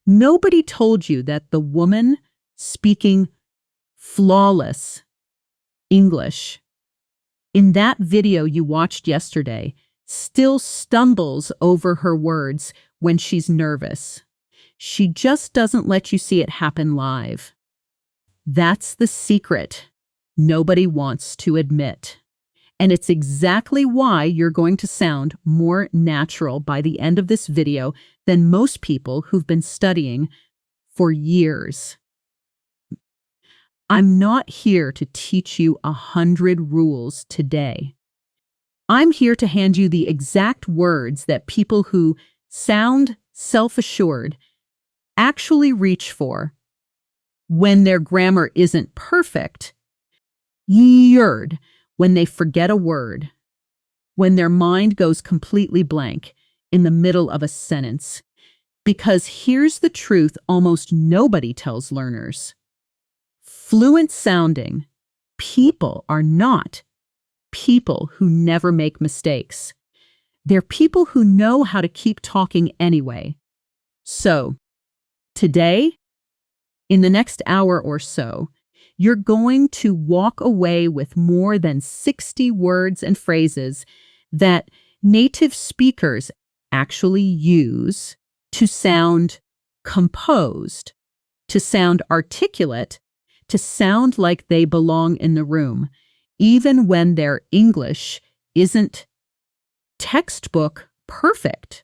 Nobody told you that the woman speaking flawless English in that video you watched yesterday still stumbles over her words when she's nervous. She just doesn't let you see it happen live. That's the secret nobody wants to admit. And it's exactly why you're going to sound more natural by the end of this video than most people who've been studying for years. I'm not here to teach you 100 rules today. I'm here to hand you the exact words that people who sound self-assured actually reach for when their grammar isn't perfect, when they forget a word, when their mind goes completely blank in the middle of a sentence. Because here's the truth almost nobody tells learners. Fluent sounding people are not people who never make mistakes. They're people who know how to keep talking anyway. So, today, in the next hour or so, you're going to walk away with more than 60 words and phrases that native speakers actually use to sound composed, to sound articulate, to sound like they belong in the room, even when their English isn't textbook perfect.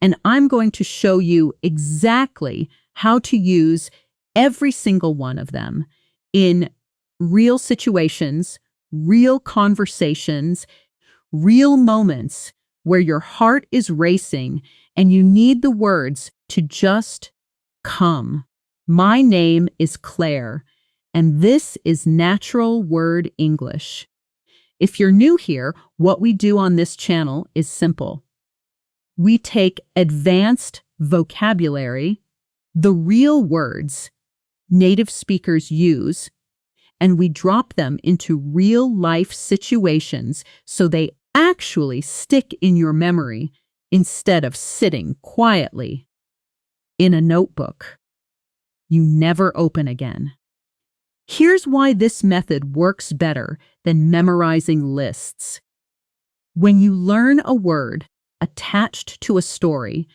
And I'm going to show you exactly how to use every single one of them in real situations, real conversations, real moments where your heart is racing and you need the words to just come. My name is Claire, and this is Natural Word English. If you're new here, what we do on this channel is simple. We take advanced vocabulary, the real words native speakers use, and we drop them into real-life situations so they actually stick in your memory instead of sitting quietly in a notebook you never open again. Here's why this method works better than memorizing lists. When you learn a word attached to a story,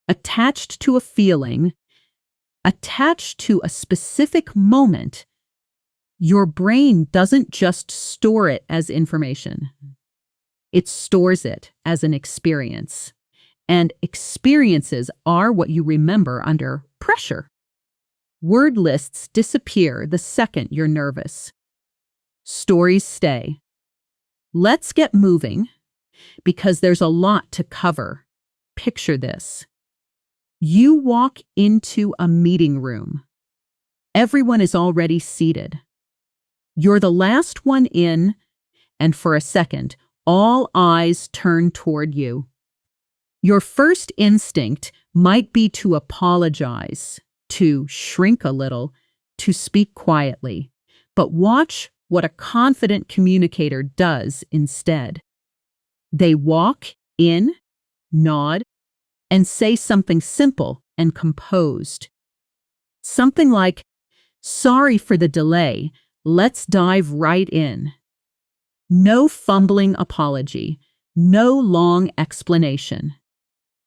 attached to a feeling, attached to a specific moment, your brain doesn't just store it as information. It stores it as an experience. And experiences are what you remember under pressure. Word lists disappear the second you're nervous. Stories stay. Let's get moving because there's a lot to cover. Picture this. You walk into a meeting room. Everyone is already seated. You're the last one in, and for a second, all eyes turn toward you. Your first instinct might be to apologize, to shrink a little, to speak quietly. But watch what a confident communicator does instead. They walk in, nod, and say something simple and composed. Something like, "Sorry for the delay, let's dive right in." No fumbling apology, no long explanation.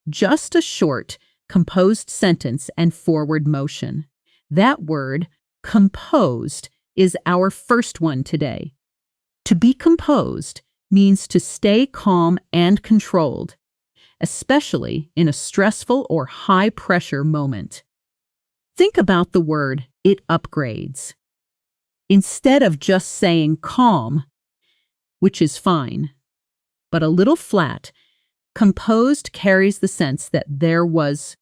Just a short, composed sentence and forward motion. That word, composed, is our first one today. To be composed means to stay calm and controlled, especially in a stressful or high-pressure moment. Think about the word, it upgrades. Instead of just saying calm, which is fine, but a little flat, composed carries the sense that there was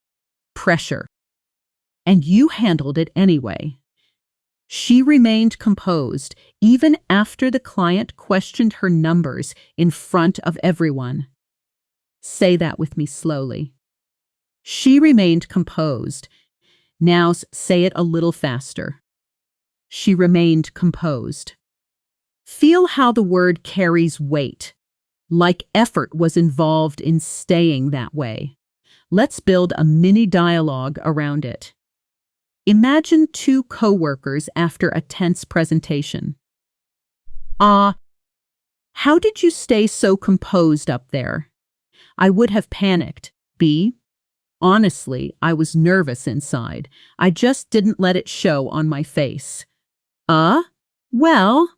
pressure, and you handled it anyway. She remained composed even after the client questioned her numbers in front of everyone. Say that with me slowly. She remained composed. Now say it a little faster. She remained composed. Feel how the word carries weight, like effort was involved in staying that way, Let's build a mini dialogue around it. Imagine two coworkers after a tense presentation. Ah, how did you stay so composed up there? I would have panicked. B, honestly, I was nervous inside. I just didn't let it show on my face. Well,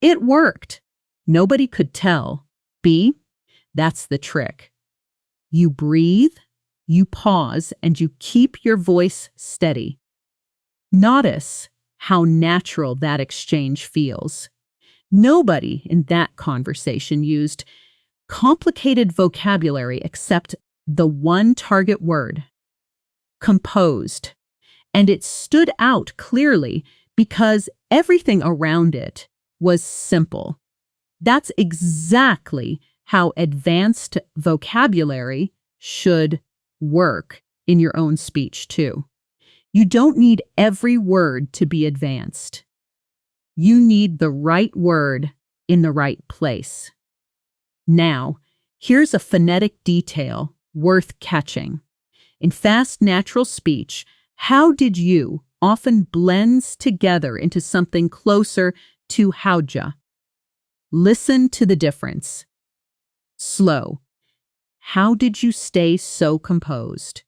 it worked. Nobody could tell. B, that's the trick. You breathe, you pause, and you keep your voice steady. Notice how natural that exchange feels. Nobody in that conversation used complicated vocabulary except the one target word, composed, and it stood out clearly because everything around it was simple. That's exactly how advanced vocabulary should work in your own speech, too. You don't need every word to be advanced. You need the right word in the right place. Now, here's a phonetic detail worth catching. In fast, natural speech, how did you often blends together into something closer to howja. Listen to the difference. Slow. How did you stay so composed?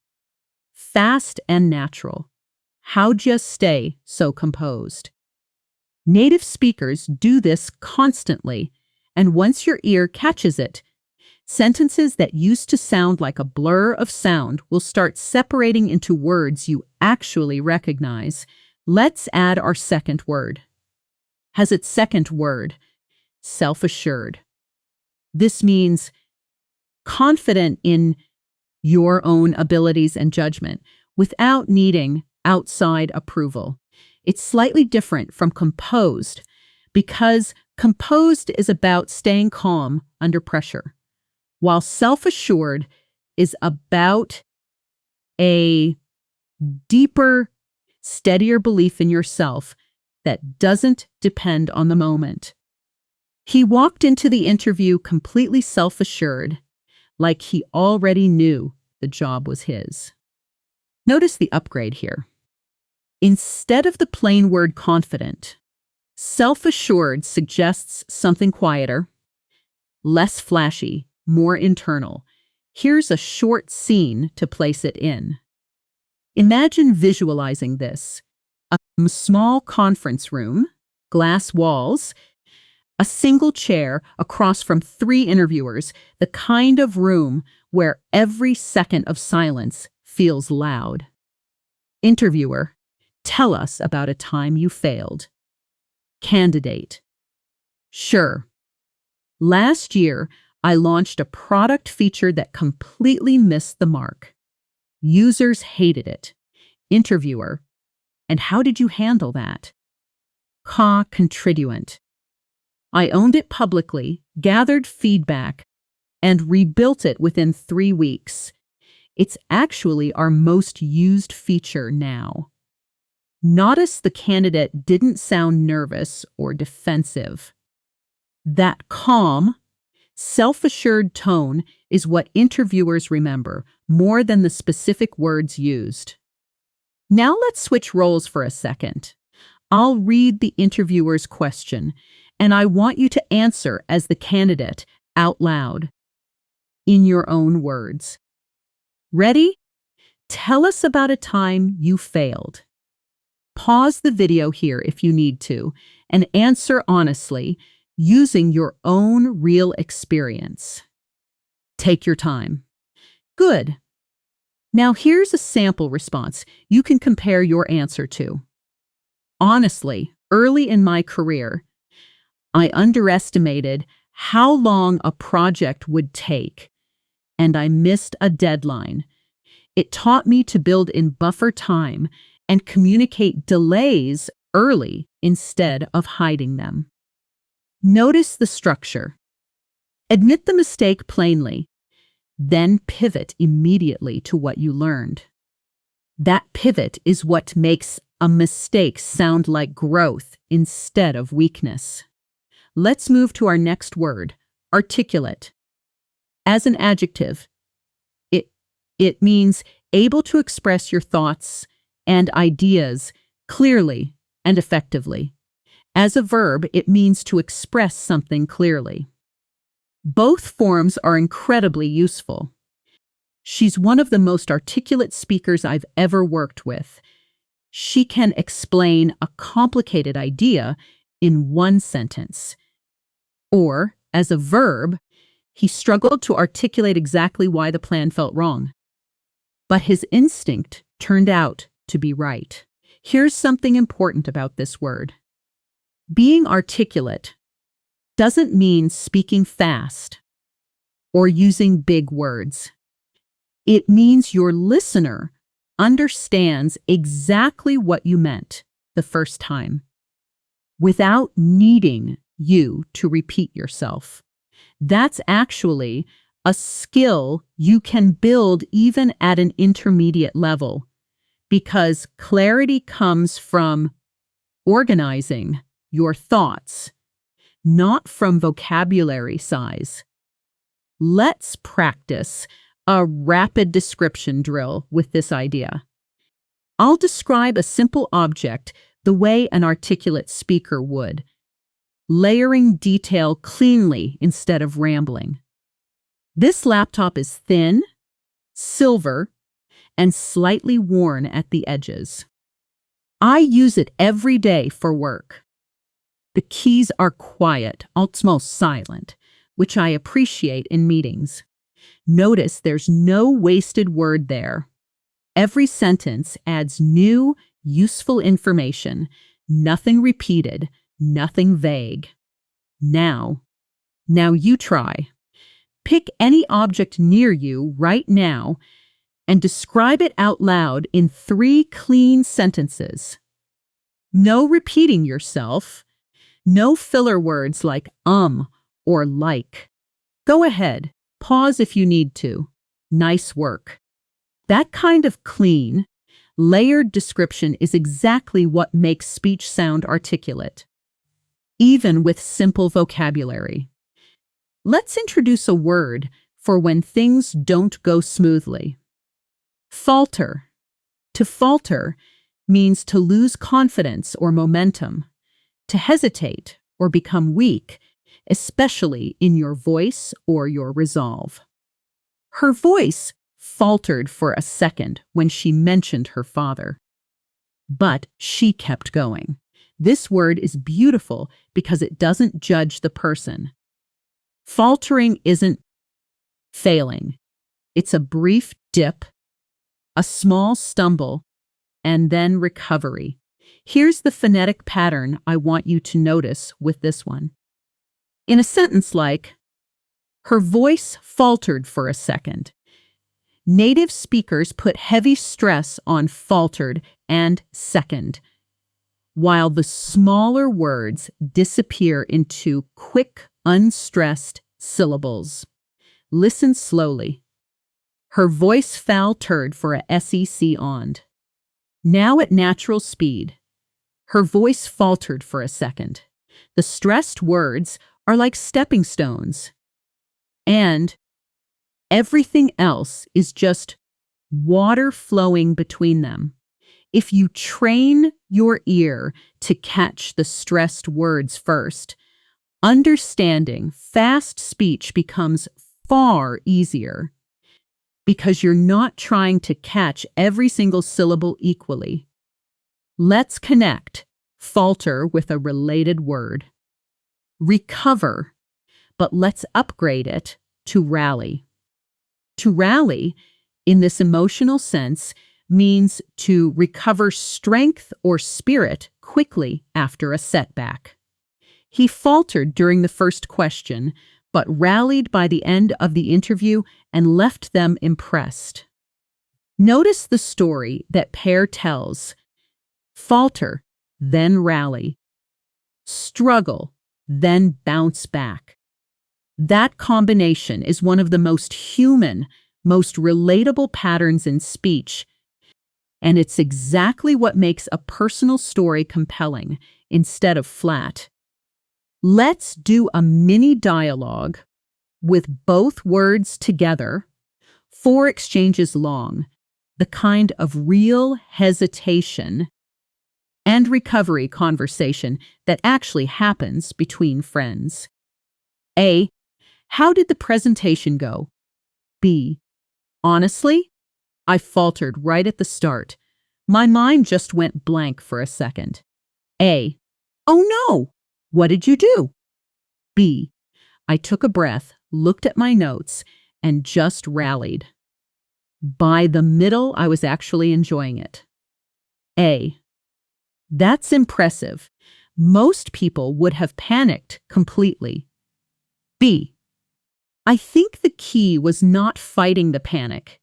Fast and natural. How'd you stay so composed? Native speakers do this constantly, and once your ear catches it, sentences that used to sound like a blur of sound will start separating into words you actually recognize. Let's add our second word. Has its second word, self-assured. This means confident in your own abilities and judgment without needing outside approval. It's slightly different from composed because composed is about staying calm under pressure, while self-assured is about a deeper, steadier belief in yourself that doesn't depend on the moment. He walked into the interview completely self-assured, like he already knew the job was his. Notice the upgrade here. Instead of the plain word confident, self-assured suggests something quieter, less flashy, more internal. Here's a short scene to place it in. Imagine visualizing this. A small conference room, glass walls, a single chair across from 3 interviewers, the kind of room where every second of silence feels loud. Interviewer, tell us about a time you failed. Candidate, sure. Last year, I launched a product feature that completely missed the mark. Users hated it. Interviewer, and how did you handle that? Contribuent. I owned it publicly, gathered feedback, and rebuilt it within 3 weeks. It's actually our most used feature now. Notice the candidate didn't sound nervous or defensive. That calm, self-assured tone is what interviewers remember more than the specific words used. Now let's switch roles for a second. I'll read the interviewer's question, and I want you to answer as the candidate out loud, in your own words. Ready? Tell us about a time you failed. Pause the video here if you need to, and answer honestly, using your own real experience. Take your time. Good. Now here's a sample response you can compare your answer to. Honestly, early in my career, I underestimated how long a project would take, and I missed a deadline. It taught me to build in buffer time and communicate delays early instead of hiding them. Notice the structure. Admit the mistake plainly, then pivot immediately to what you learned. That pivot is what makes a mistake sound like growth instead of weakness. Let's move to our next word, articulate. As an adjective, it It means able to express your thoughts and ideas clearly and effectively. As a verb, it means to express something clearly. Both forms are incredibly useful. She's one of the most articulate speakers I've ever worked with. She can explain a complicated idea in one sentence. Or, as a verb, he struggled to articulate exactly why the plan felt wrong. But his instinct turned out to be right. Here's something important about this word. Being articulate doesn't mean speaking fast or using big words. It means your listener understands exactly what you meant the first time, without needing you to repeat yourself. That's actually a skill you can build even at an intermediate level, because clarity comes from organizing your thoughts, not from vocabulary size. Let's practice a rapid description drill with this idea. I'll describe a simple object the way an articulate speaker would, layering detail cleanly instead of rambling. This laptop is thin, silver, and slightly worn at the edges. I use it every day for work. The keys are quiet, almost silent, which I appreciate in meetings. Notice there's no wasted word there. Every sentence adds new, useful information, nothing repeated, nothing vague. Now you try. Pick any object near you right now and describe it out loud in 3 clean sentences. No repeating yourself. No filler words like or like. Go ahead. Pause if you need to. Nice work. That kind of clean, layered description is exactly what makes speech sound articulate, even with simple vocabulary. Let's introduce a word for when things don't go smoothly. Falter. To falter means to lose confidence or momentum, to hesitate or become weak, especially in your voice or your resolve. Her voice faltered for a second when she mentioned her father, but she kept going. This word is beautiful because it doesn't judge the person. Faltering isn't failing. It's a brief dip, a small stumble, and then recovery. Here's the phonetic pattern I want you to notice with this one. In a sentence like, her voice faltered for a second, native speakers put heavy stress on faltered and second, while the smaller words disappear into quick, unstressed syllables. Listen slowly. Her voice faltered for a sec ond. Now at natural speed. Her voice faltered for a second. The stressed words are like stepping stones, and everything else is just water flowing between them. If you train your ear to catch the stressed words first, understanding fast speech becomes far easier because you're not trying to catch every single syllable equally. Let's connect falter with a related word. Recover, but let's upgrade it to rally. To rally, in this emotional sense, means to recover strength or spirit quickly after a setback. He faltered during the first question, but rallied by the end of the interview and left them impressed. Notice the story that Pear tells. Falter, then rally. Struggle, then bounce back. That combination is one of the most human, most relatable patterns in speech, and it's exactly what makes a personal story compelling instead of flat. Let's do a mini dialogue with both words together 4 exchanges long, the kind of real hesitation and recovery conversation that actually happens between friends. A. How did the presentation go? B. Honestly, I faltered right at the start. My mind just went blank for a second. A. Oh no! What did you do? B. I took a breath, looked at my notes, and just rallied. By the middle, I was actually enjoying it. A. That's impressive. Most people would have panicked completely. B. I think the key was not fighting the panic,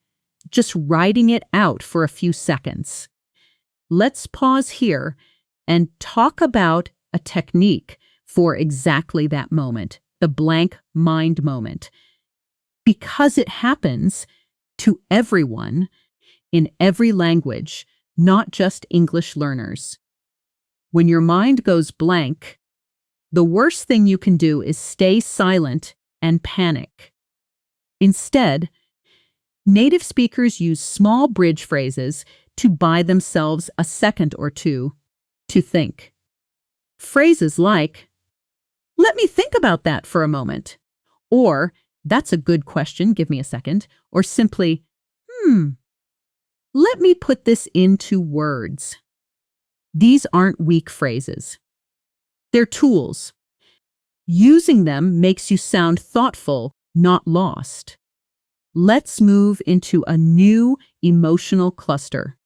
just riding it out for a few seconds. Let's pause here and talk about a technique for exactly that moment, the blank mind moment, because it happens to everyone in every language, not just English learners. When your mind goes blank, the worst thing you can do is stay silent and panic. Instead, native speakers use small bridge phrases to buy themselves a second or two to think. Phrases like, let me think about that for a moment, or that's a good question, give me a second, or simply, let me put this into words. These aren't weak phrases. They're tools. Using them makes you sound thoughtful, not lost. Let's move into a new emotional cluster.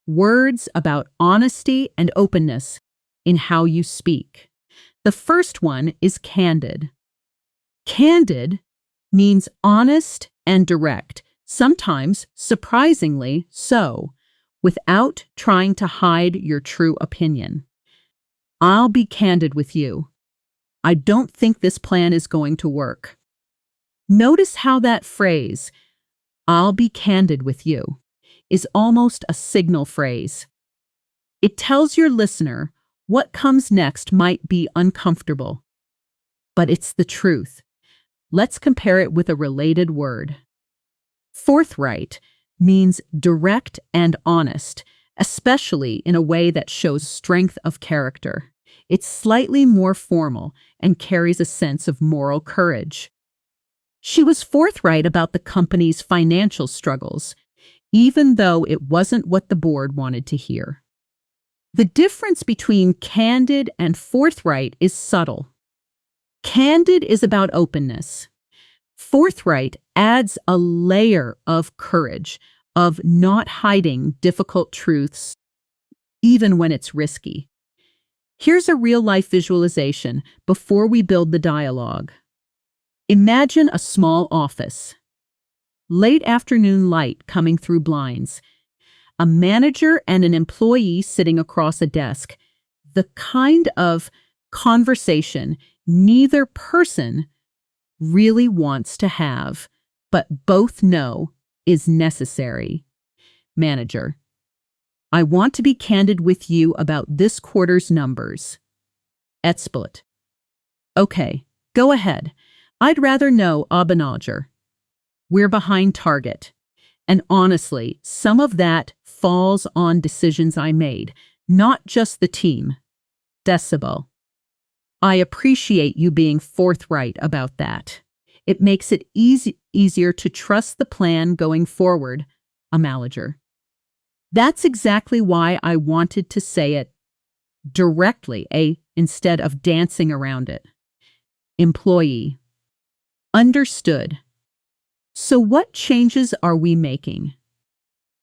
Words about honesty and openness in how you speak. The first one is candid. Candid means honest and direct, sometimes surprisingly so, without trying to hide your true opinion. I'll be candid with you. I don't think this plan is going to work. Notice how that phrase, I'll be candid with you, is almost a signal phrase. It tells your listener what comes next might be uncomfortable, but it's the truth. Let's compare it with a related word. Forthright means direct and honest, especially in a way that shows strength of character. It's slightly more formal and carries a sense of moral courage. She was forthright about the company's financial struggles, even though it wasn't what the board wanted to hear. The difference between candid and forthright is subtle. Candid is about openness. Forthright adds a layer of courage, of not hiding difficult truths, even when it's risky. Here's a real-life visualization before we build the dialogue. Imagine a small office. Late afternoon light coming through blinds. A manager and an employee sitting across a desk. The kind of conversation neither person really wants to have, but both know is necessary. Manager: I want to be candid with you about this quarter's numbers. Expert: Okay, go ahead. I'd rather know, Manager. We're behind target. And honestly, some of that falls on decisions I made, not just the team. Decibel: I appreciate you being forthright about that. It makes it easier to trust the plan going forward. A manager: That's exactly why I wanted to say it directly, instead of dancing around it. Employee: Understood. So what changes are we making?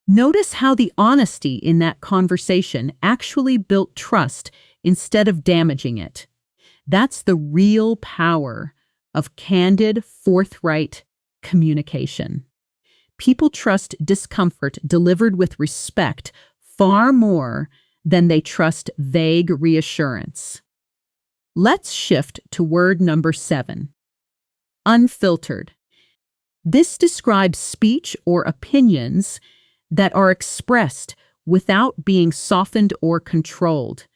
Notice how the honesty in that conversation actually built trust instead of damaging it. That's the real power of candid, forthright communication. People trust discomfort delivered with respect far more than they trust vague reassurance. Let's shift to word number 7. Unfiltered. This describes speech or opinions that are expressed without being softened or controlled.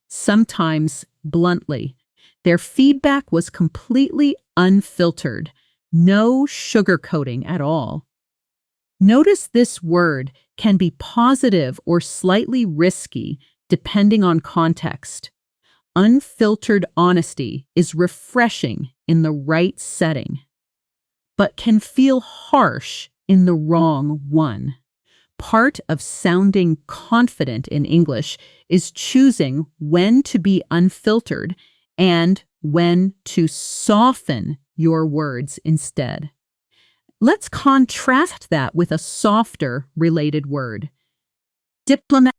Sometimes bluntly, their feedback was completely unfiltered, no sugarcoating at all. Notice this word can be positive or slightly risky depending on context. Unfiltered honesty is refreshing in the right setting, but can feel harsh in the wrong one. Part of sounding confident in English is choosing when to be unfiltered and when to soften your words instead. Let's contrast that with a softer related word. Diplomatic.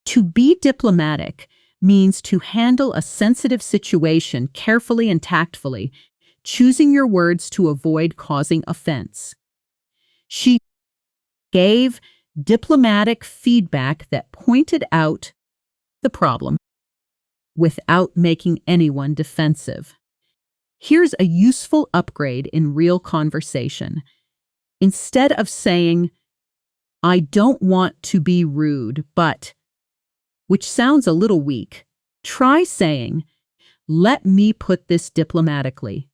To be diplomatic means to handle a sensitive situation carefully and tactfully, choosing your words to avoid causing offense. She gave diplomatic feedback that pointed out the problem without making anyone defensive. Here's a useful upgrade in real conversation. Instead of saying, "I don't want to be rude, but," which sounds a little weak, try saying, "Let me put this diplomatically,"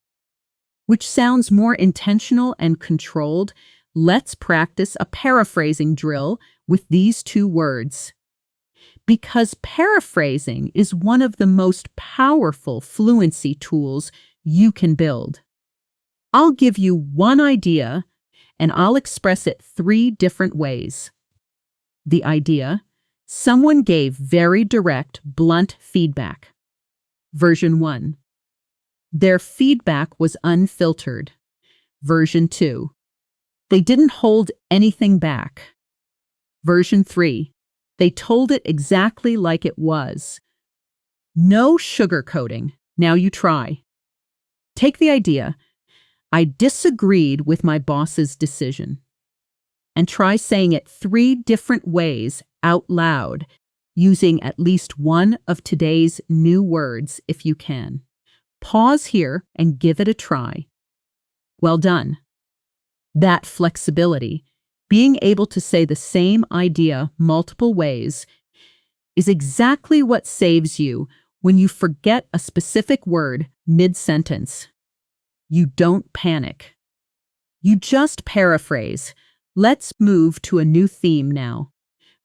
which sounds more intentional and controlled. Let's practice a paraphrasing drill with these two words. Because paraphrasing is one of the most powerful fluency tools you can build. I'll give you one idea, and I'll express it 3 different ways. The idea: someone gave very direct, blunt feedback. Version 1. Their feedback was unfiltered. Version 2. They didn't hold anything back. Version 3. They told it exactly like it was. No sugarcoating. Now you try. Take the idea, "I disagreed with my boss's decision," and try saying it 3 different ways out loud, using at least one of today's new words if you can. Pause here and give it a try. Well done. That flexibility, being able to say the same idea multiple ways, is exactly what saves you when you forget a specific word mid-sentence. You don't panic. You just paraphrase. Let's move to a new theme now.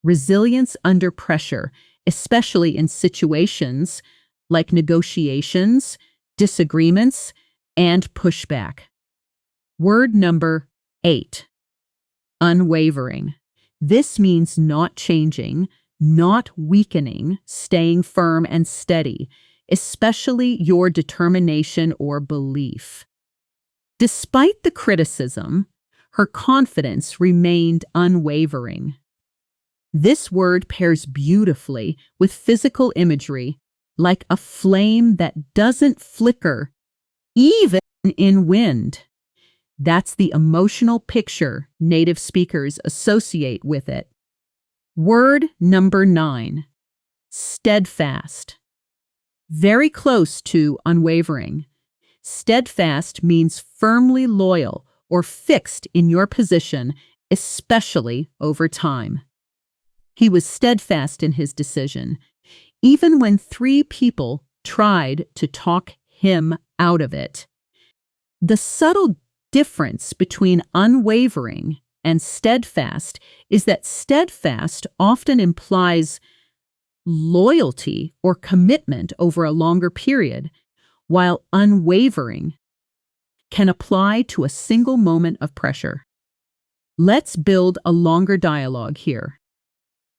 Resilience under pressure, especially in situations like negotiations, disagreements, and pushback. Word number 8. Unwavering. This means not changing, not weakening, staying firm and steady, especially your determination or belief. Despite the criticism, her confidence remained unwavering. This word pairs beautifully with physical imagery, like a flame that doesn't flicker, even in wind. That's the emotional picture native speakers associate with it. Word number 9. Steadfast. Very close to unwavering. Steadfast means firmly loyal or fixed in your position, especially over time. He was steadfast in his decision, even when 3 people tried to talk him out of it. The subtle difference between unwavering and steadfast is that steadfast often implies loyalty or commitment over a longer period, while unwavering can apply to a single moment of pressure. Let's build a longer dialogue here.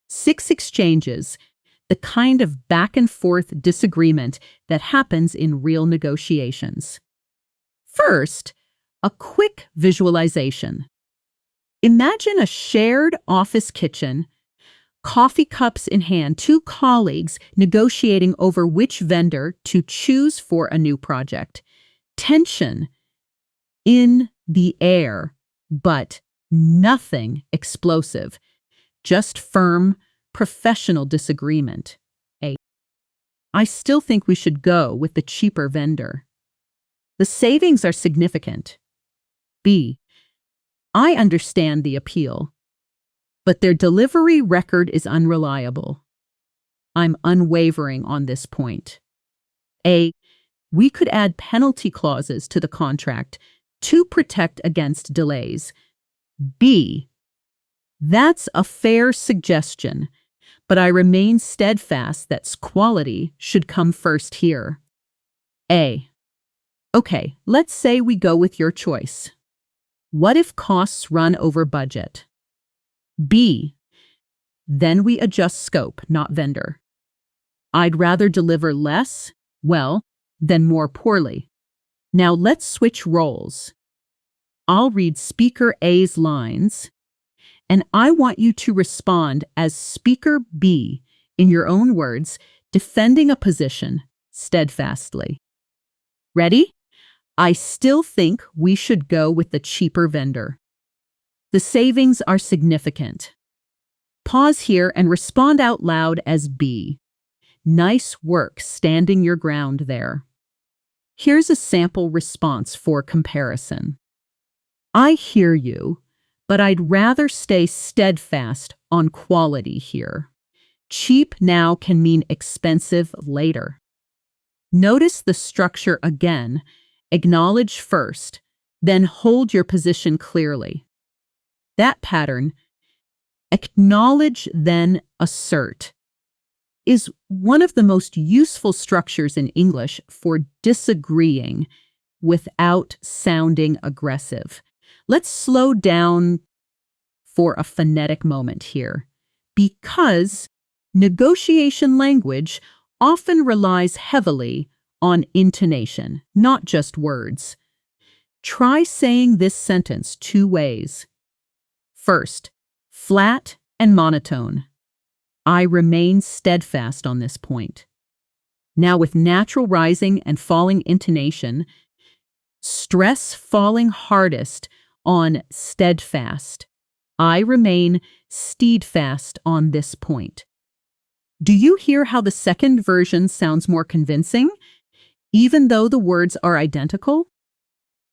6 exchanges, the kind of back-and-forth disagreement that happens in real negotiations. First, a quick visualization. Imagine a shared office kitchen, coffee cups in hand, 2 colleagues negotiating over which vendor to choose for a new project. Tension in the air, but nothing explosive, just firm, professional disagreement. A. I still think we should go with the cheaper vendor. The savings are significant. B. I understand the appeal, but their delivery record is unreliable. I'm unwavering on this point. A. We could add penalty clauses to the contract to protect against delays. B. That's a fair suggestion, but I remain steadfast that quality should come first here. A. Okay, let's say we go with your choice. What if costs run over budget? B. Then we adjust scope, not vendor. I'd rather deliver less, well, than more poorly. Now let's switch roles. I'll read Speaker A's lines, and I want you to respond as Speaker B, in your own words, defending a position steadfastly. Ready? I still think we should go with the cheaper vendor. The savings are significant. Pause here and respond out loud as B. Nice work standing your ground there. Here's a sample response for comparison. I hear you, but I'd rather stay steadfast on quality here. Cheap now can mean expensive later. Notice the structure again. Acknowledge first, then hold your position clearly. That pattern, acknowledge then assert, is one of the most useful structures in English for disagreeing without sounding aggressive. Let's slow down for a phonetic moment here, because negotiation language often relies heavily on intonation, not just words. Try saying this sentence 2 ways. First, flat and monotone. I remain steadfast on this point. Now with natural rising and falling intonation, stress falling hardest on steadfast. I remain steadfast on this point. Do you hear how the second version sounds more convincing, even though the words are identical?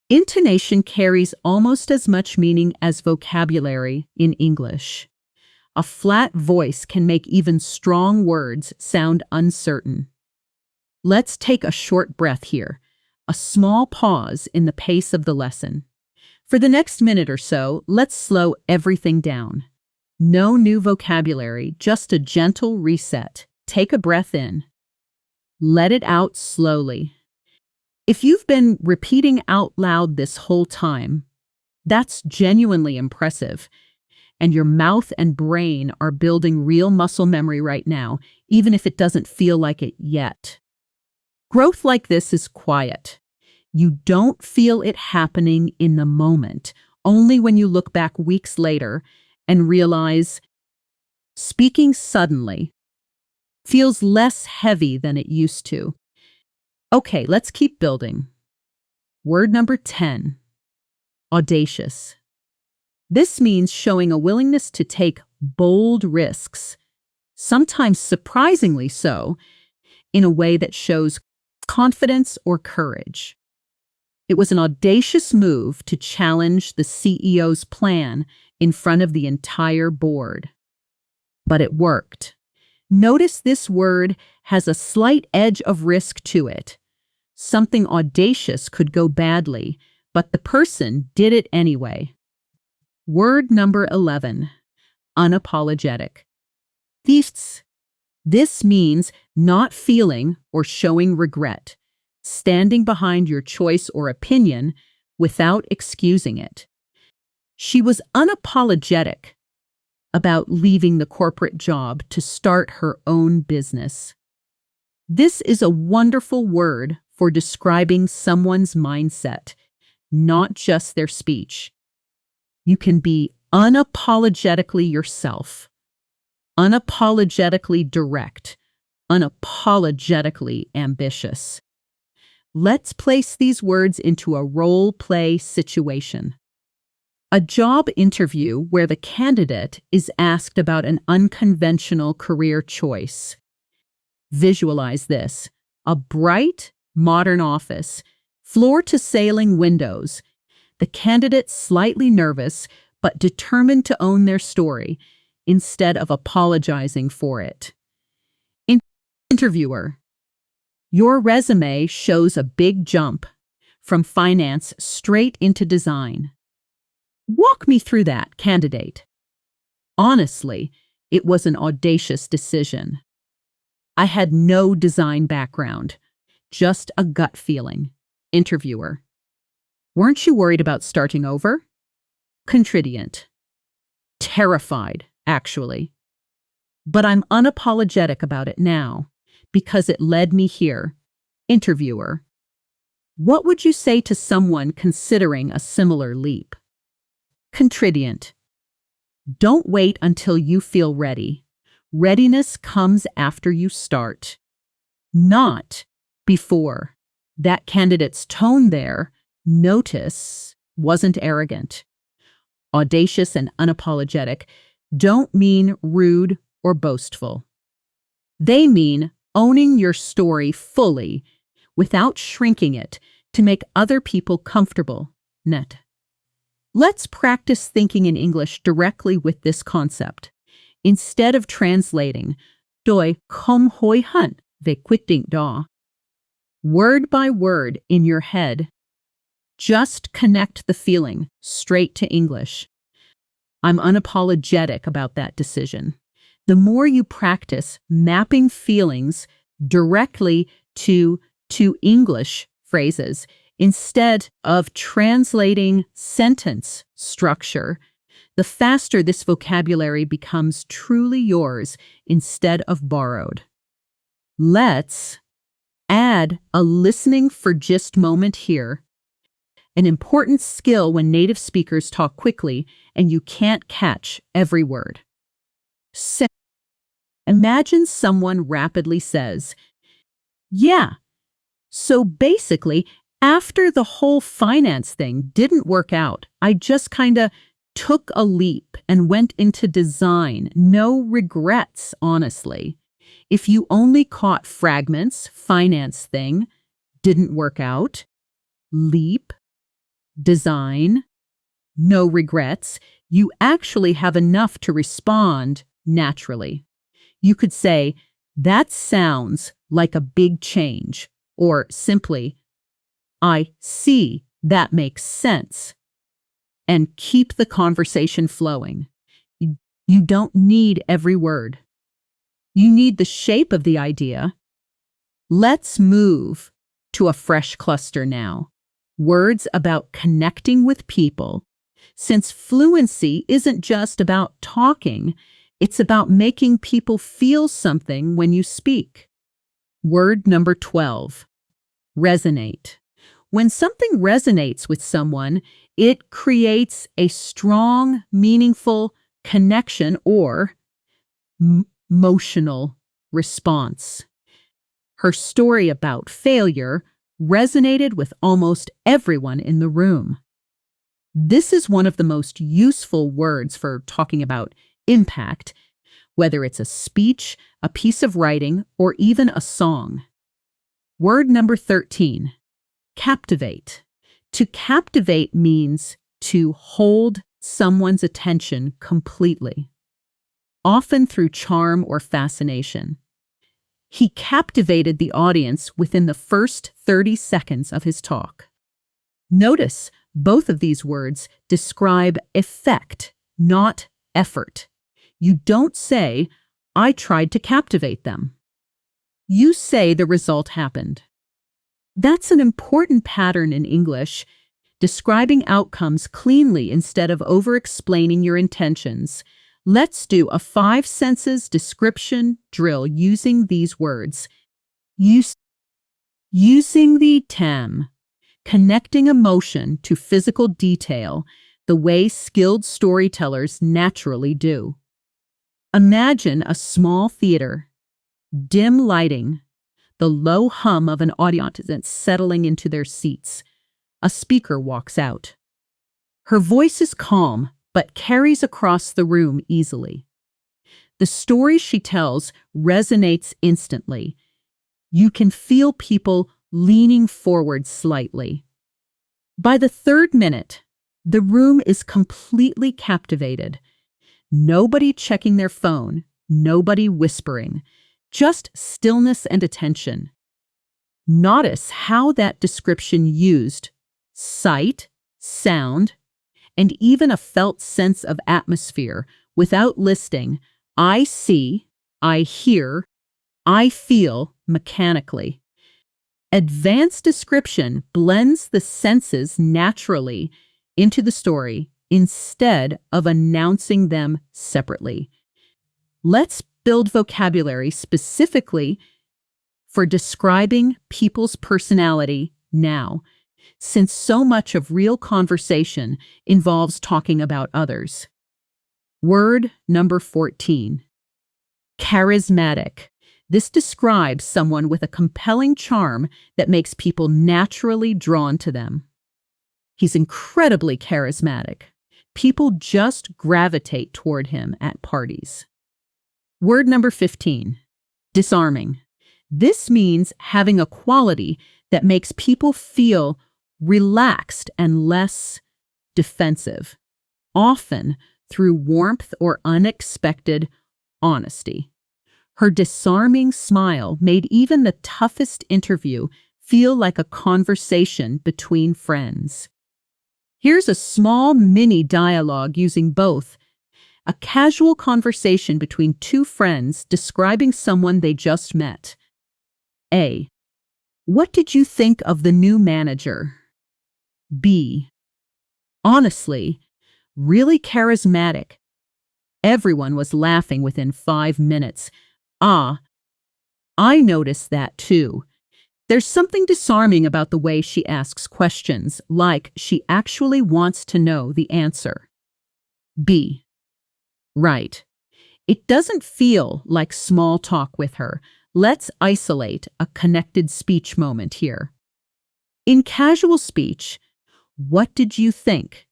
Intonation carries almost as much meaning as vocabulary in English. A flat voice can make even strong words sound uncertain. Let's take a short breath here, a small pause in the pace of the lesson. For the next minute or so, let's slow everything down. No new vocabulary, just a gentle reset. Take a breath in. Let it out slowly. If you've been repeating out loud this whole time, that's genuinely impressive. And your mouth and brain are building real muscle memory right now, even if it doesn't feel like it yet. Growth like this is quiet. You don't feel it happening in the moment, only when you look back weeks later and realize speaking suddenly feels less heavy than it used to. Okay, let's keep building. Word number 10, audacious. This means showing a willingness to take bold risks, sometimes surprisingly so, in a way that shows confidence or courage. It was an audacious move to challenge the CEO's plan in front of the entire board. But it worked. Notice this word has a slight edge of risk to it. Something audacious could go badly, but the person did it anyway. Word number 11, unapologetic. This means not feeling or showing regret, standing behind your choice or opinion without excusing it. She was unapologetic about leaving the corporate job to start her own business. This is a wonderful word for describing someone's mindset, not just their speech. You can be unapologetically yourself, unapologetically direct, unapologetically ambitious. Let's place these words into a role-play situation. A job interview where the candidate is asked about an unconventional career choice. Visualize this: a bright, modern office, floor-to-ceiling windows, the candidate slightly nervous but determined to own their story instead of apologizing for it. Interviewer: your resume shows a big jump from finance straight into design. Walk me through that, candidate. Honestly, it was an audacious decision. I had no design background, just a gut feeling. Interviewer. Weren't you worried about starting over? Contridiant. Terrified, actually. But I'm unapologetic about it now, because it led me here. Interviewer. What would you say to someone considering a similar leap? Contridiant. Don't wait until you feel ready. Readiness comes after you start, not before. That candidate's tone there, notice, wasn't arrogant. Audacious and unapologetic don't mean rude or boastful. They mean owning your story fully without shrinking it to make other people comfortable. Net. Let's practice thinking in English directly with this concept. Instead of translating, "Doi kom hoi hun ve quitting da," word by word in your head, just connect the feeling straight to English. I'm unapologetic about that decision. The more you practice mapping feelings directly to English phrases, instead of translating sentence structure, the faster this vocabulary becomes truly yours instead of borrowed. Let's add a listening for gist moment here, an important skill when native speakers talk quickly and you can't catch every word. Imagine someone rapidly says, "Yeah, so basically, after the whole finance thing didn't work out, I just kinda took a leap and went into design. No regrets, honestly. If you only caught fragments, finance thing, didn't work out, leap, design, no regrets, you actually have enough to respond naturally. You could say, that sounds like a big change, or simply, I see, that makes sense, and keep the conversation flowing. You don't need every word. You need the shape of the idea. Let's move to a fresh cluster now. Words about connecting with people. Since fluency isn't just about talking, it's about making people feel something when you speak. Word number 12. Resonate. When something resonates with someone, it creates a strong, meaningful connection or emotional response. Her story about failure resonated with almost everyone in the room. This is one of the most useful words for talking about impact, whether it's a speech, a piece of writing, or even a song. Word number 13. Captivate. To captivate means to hold someone's attention completely, often through charm or fascination. He captivated the audience within the first 30 seconds of his talk. Notice both of these words describe effect, not effort. You don't say, I tried to captivate them. You say the result happened. That's an important pattern in English, describing outcomes cleanly instead of over-explaining your intentions. Let's do a 5 senses description drill using these words. Using the TEM, connecting emotion to physical detail the way skilled storytellers naturally do. Imagine a small theater, dim lighting, the low hum of an audience that's settling into their seats. A speaker walks out. Her voice is calm, but carries across the room easily. The story she tells resonates instantly. You can feel people leaning forward slightly. By the 3rd minute, the room is completely captivated. Nobody checking their phone, nobody whispering. Just stillness and attention. Notice how that description used sight, sound, and even a felt sense of atmosphere without listing I see, I hear, I feel mechanically. Advanced description blends the senses naturally into the story instead of announcing them separately. Let's build vocabulary specifically for describing people's personality now, since so much of real conversation involves talking about others. Word number 14. Charismatic. This describes someone with a compelling charm that makes people naturally drawn to them. He's incredibly charismatic. People just gravitate toward him at parties. Word number 15. Disarming. This means having a quality that makes people feel relaxed and less defensive, often through warmth or unexpected honesty. Her disarming smile made even the toughest interview feel like a conversation between friends. Here's a small mini dialogue using both. A casual conversation between two friends describing someone they just met. A. What did you think of the new manager? B. Honestly, really charismatic. Everyone was laughing within 5 minutes. Ah, I noticed that too. There's something disarming about the way she asks questions, like she actually wants to know the answer. B. Right. It doesn't feel like small talk with her. Let's isolate a connected speech moment here. In casual speech, what did you think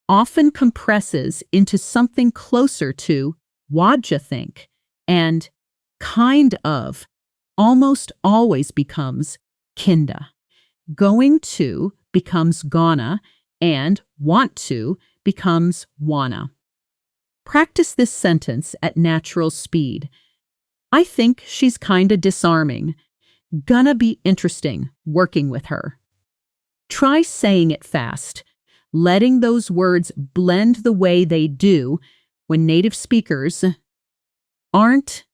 often compresses into something closer to what'd you think, and kind of almost always becomes kinda. Going to becomes gonna, and want to becomes wanna. Practice this sentence at natural speed. I think she's kinda disarming. Gonna be interesting working with her. Try saying it fast, letting those words blend the way they do when native speakers aren't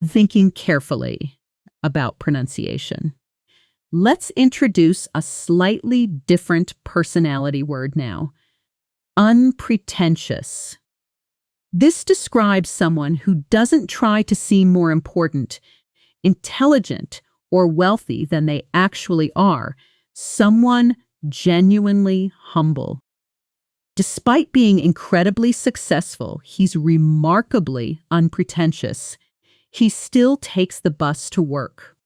thinking carefully about pronunciation. Let's introduce a slightly different personality word now. Unpretentious. This describes someone who doesn't try to seem more important, intelligent, or wealthy than they actually are. Someone genuinely humble. Despite being incredibly successful, he's remarkably unpretentious. He still takes the bus to work.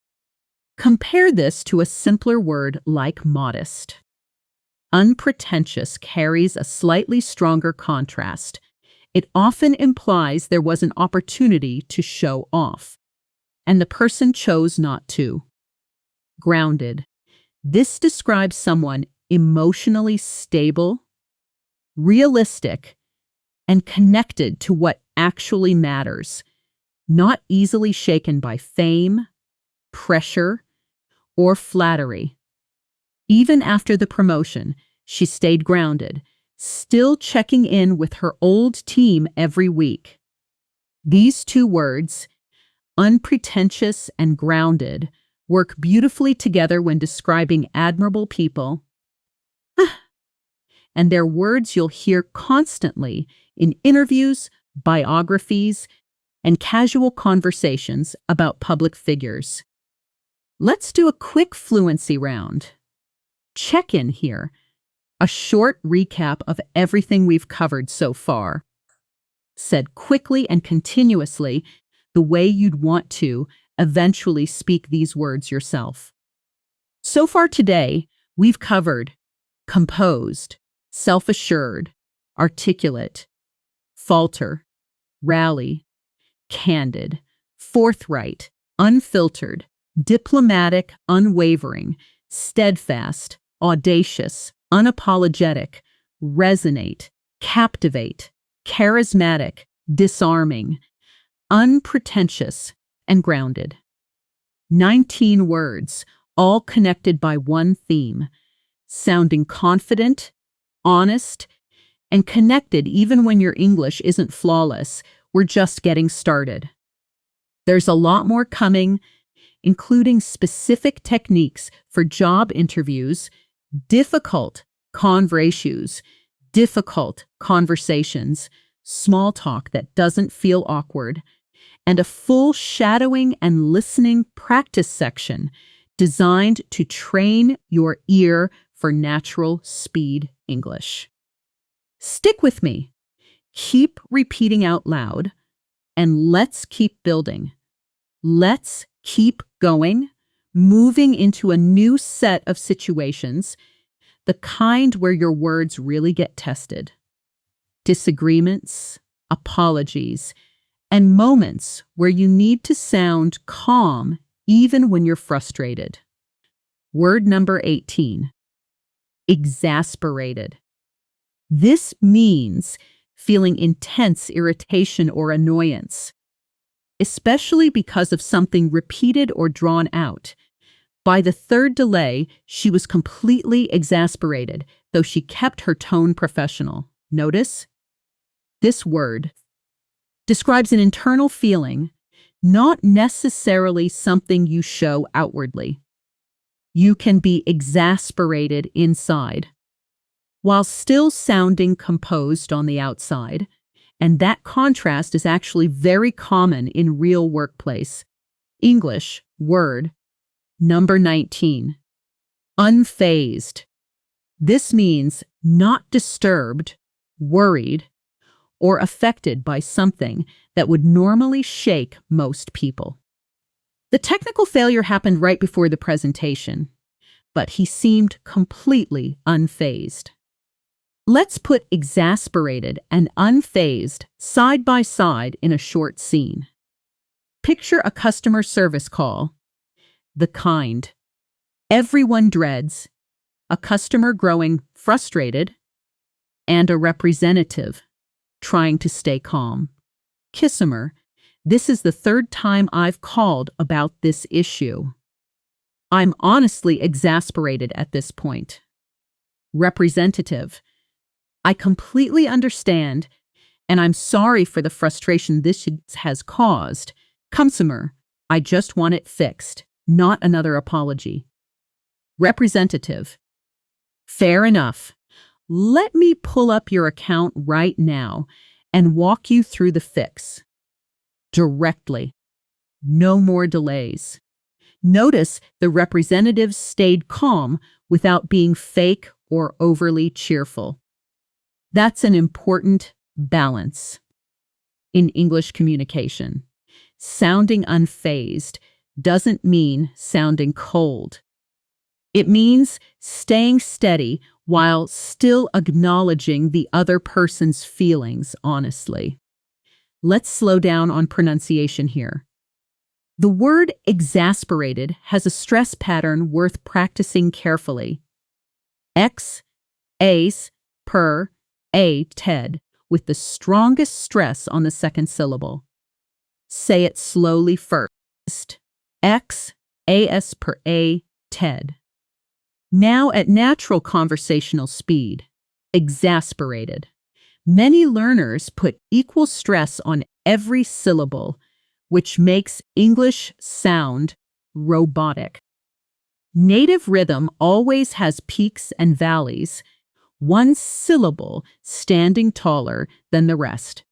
Compare this to a simpler word like modest. Unpretentious carries a slightly stronger contrast. It often implies there was an opportunity to show off, and the person chose not to. Grounded. This describes someone emotionally stable, realistic, and connected to what actually matters, not easily shaken by fame, pressure, or flattery. Even after the promotion, she stayed grounded, still checking in with her old team every week. These two words, unpretentious and grounded, work beautifully together when describing admirable people, and they're words you'll hear constantly in interviews, biographies, and casual conversations about public figures. Let's do a quick fluency round. Check in here. A short recap of everything we've covered so far. Said quickly and continuously, the way you'd want to eventually speak these words yourself. So far today, we've covered composed, self-assured, articulate, falter, rally, candid, forthright, unfiltered, diplomatic, unwavering, steadfast, audacious, unapologetic, resonate, captivate, charismatic, disarming, unpretentious, and grounded. 19 words, all connected by one theme, sounding confident, honest, and connected even when your English isn't flawless. We're just getting started. There's a lot more coming, including specific techniques for job interviews, difficult conversations, small talk that doesn't feel awkward, and a full shadowing and listening practice section designed to train your ear for natural speed English. Stick with me. Keep repeating out loud, and let's keep building. Let's keep going, moving into a new set of situations, the kind where your words really get tested. Disagreements, apologies, and moments where you need to sound calm even when you're frustrated. Word number 18, exasperated. This means feeling intense irritation or annoyance, especially because of something repeated or drawn out. By the third delay, she was completely exasperated, though she kept her tone professional. Notice? This word describes an internal feeling, not necessarily something you show outwardly. You can be exasperated inside, while still sounding composed on the outside, and that contrast is actually very common in real workplace. English word number 19, unfazed. This means not disturbed, worried, or affected by something that would normally shake most people. The technical failure happened right before the presentation, but he seemed completely unfazed. Let's put exasperated and unfazed side by side in a short scene. Picture a customer service call, the kind everyone dreads, a customer growing frustrated, and a representative trying to stay calm. Kissamer, this is the third time I've called about this issue. I'm honestly exasperated at this point. Representative, I completely understand, and I'm sorry for the frustration this has caused. Consumer, I just want it fixed, not another apology. Representative, fair enough. Let me pull up your account right now and walk you through the fix. Directly. No more delays. Notice the representative stayed calm without being fake or overly cheerful. That's an important balance in English communication. Sounding unfazed doesn't mean sounding cold. It means staying steady while still acknowledging the other person's feelings honestly. Let's slow down on pronunciation here. The word exasperated has a stress pattern worth practicing carefully. Ex, ace, per, a, ted, with the strongest stress on the second syllable. Say it slowly first. Ex, as per a, ted. Now at natural conversational speed. Exasperated. Many learners put equal stress on every syllable, which makes English sound robotic. Native rhythm always has peaks and valleys, one syllable standing taller than the rest.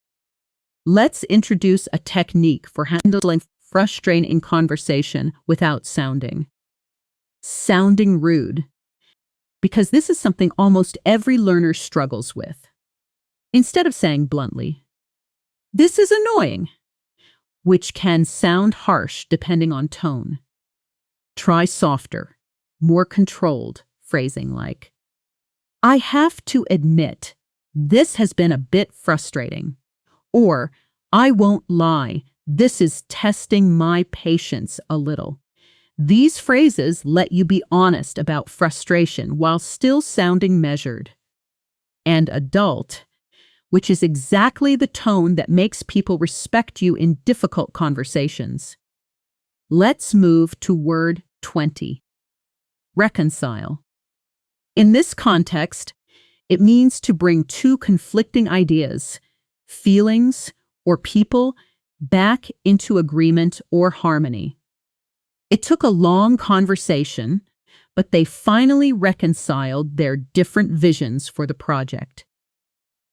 Let's introduce a technique for handling frustration in conversation without sounding rude, because this is something almost every learner struggles with. Instead of saying bluntly, "This is annoying," which can sound harsh depending on tone, try softer, more controlled phrasing like, "I have to admit, this has been a bit frustrating," or "I won't lie, this is testing my patience a little." These phrases let you be honest about frustration while still sounding measured and adult, which is exactly the tone that makes people respect you in difficult conversations. Let's move to word 20. Reconcile. In this context, It means to bring two conflicting ideas, feelings, or people back into agreement or harmony. It took a long conversation, but they finally reconciled their different visions for the project.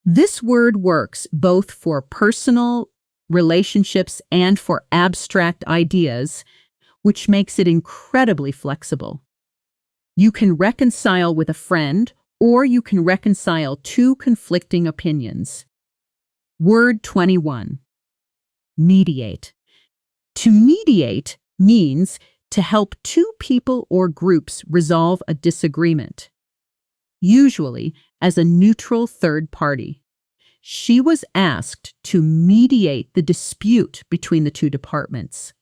This word works both for personal relationships and for abstract ideas, which makes it incredibly flexible. You can reconcile with a friend, or you can reconcile two conflicting opinions. Word 21. Mediate. To mediate means to help two people or groups resolve a disagreement, usually as a neutral third party. She was asked to mediate the dispute between the two departments.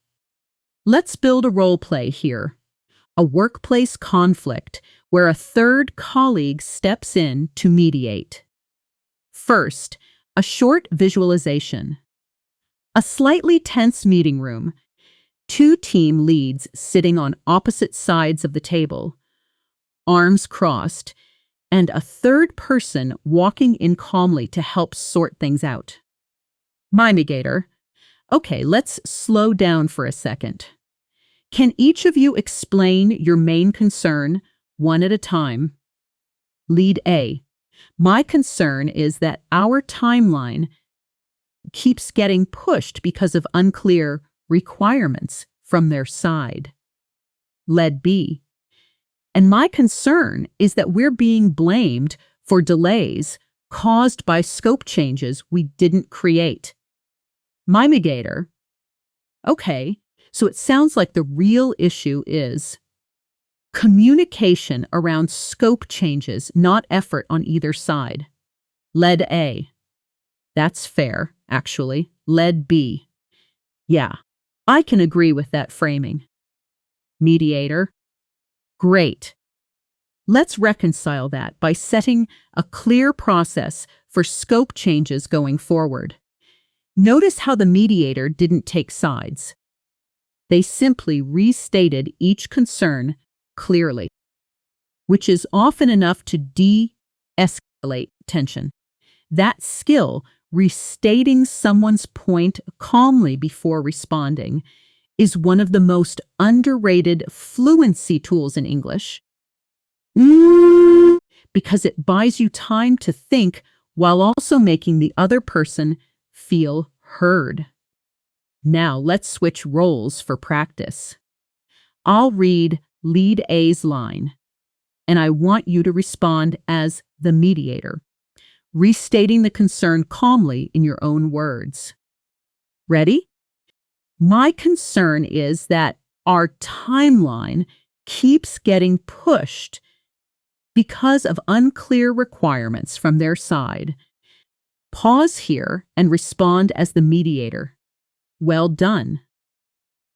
Let's build a role play here. A workplace conflict where a third colleague steps in to mediate. First, a short visualization. A slightly tense meeting room. Two team leads sitting on opposite sides of the table, arms crossed, and a third person walking in calmly to help sort things out. Mimigator. Okay, let's slow down for a second. Can each of you explain your main concern one at a time? Lead A. My concern is that our timeline keeps getting pushed because of unclear requirements from their side. Lead B. And my concern is that we're being blamed for delays caused by scope changes we didn't create. Mimigator. Okay, so it sounds like the real issue is communication around scope changes, not effort on either side. Lead A. That's fair, actually. Lead B. Yeah, I can agree with that framing. Mediator. Great. Let's reconcile that by setting a clear process for scope changes going forward. Notice how the mediator didn't take sides. They simply restated each concern clearly, which is often enough to de-escalate tension. That skill, restating someone's point calmly before responding, is one of the most underrated fluency tools in English because it buys you time to think while also making the other person feel heard. Now let's switch roles for practice. I'll read Lead A's line, and I want you to respond as the mediator, restating the concern calmly in your own words. Ready? My concern is that our timeline keeps getting pushed because of unclear requirements from their side. Pause here and respond as the mediator. Well done.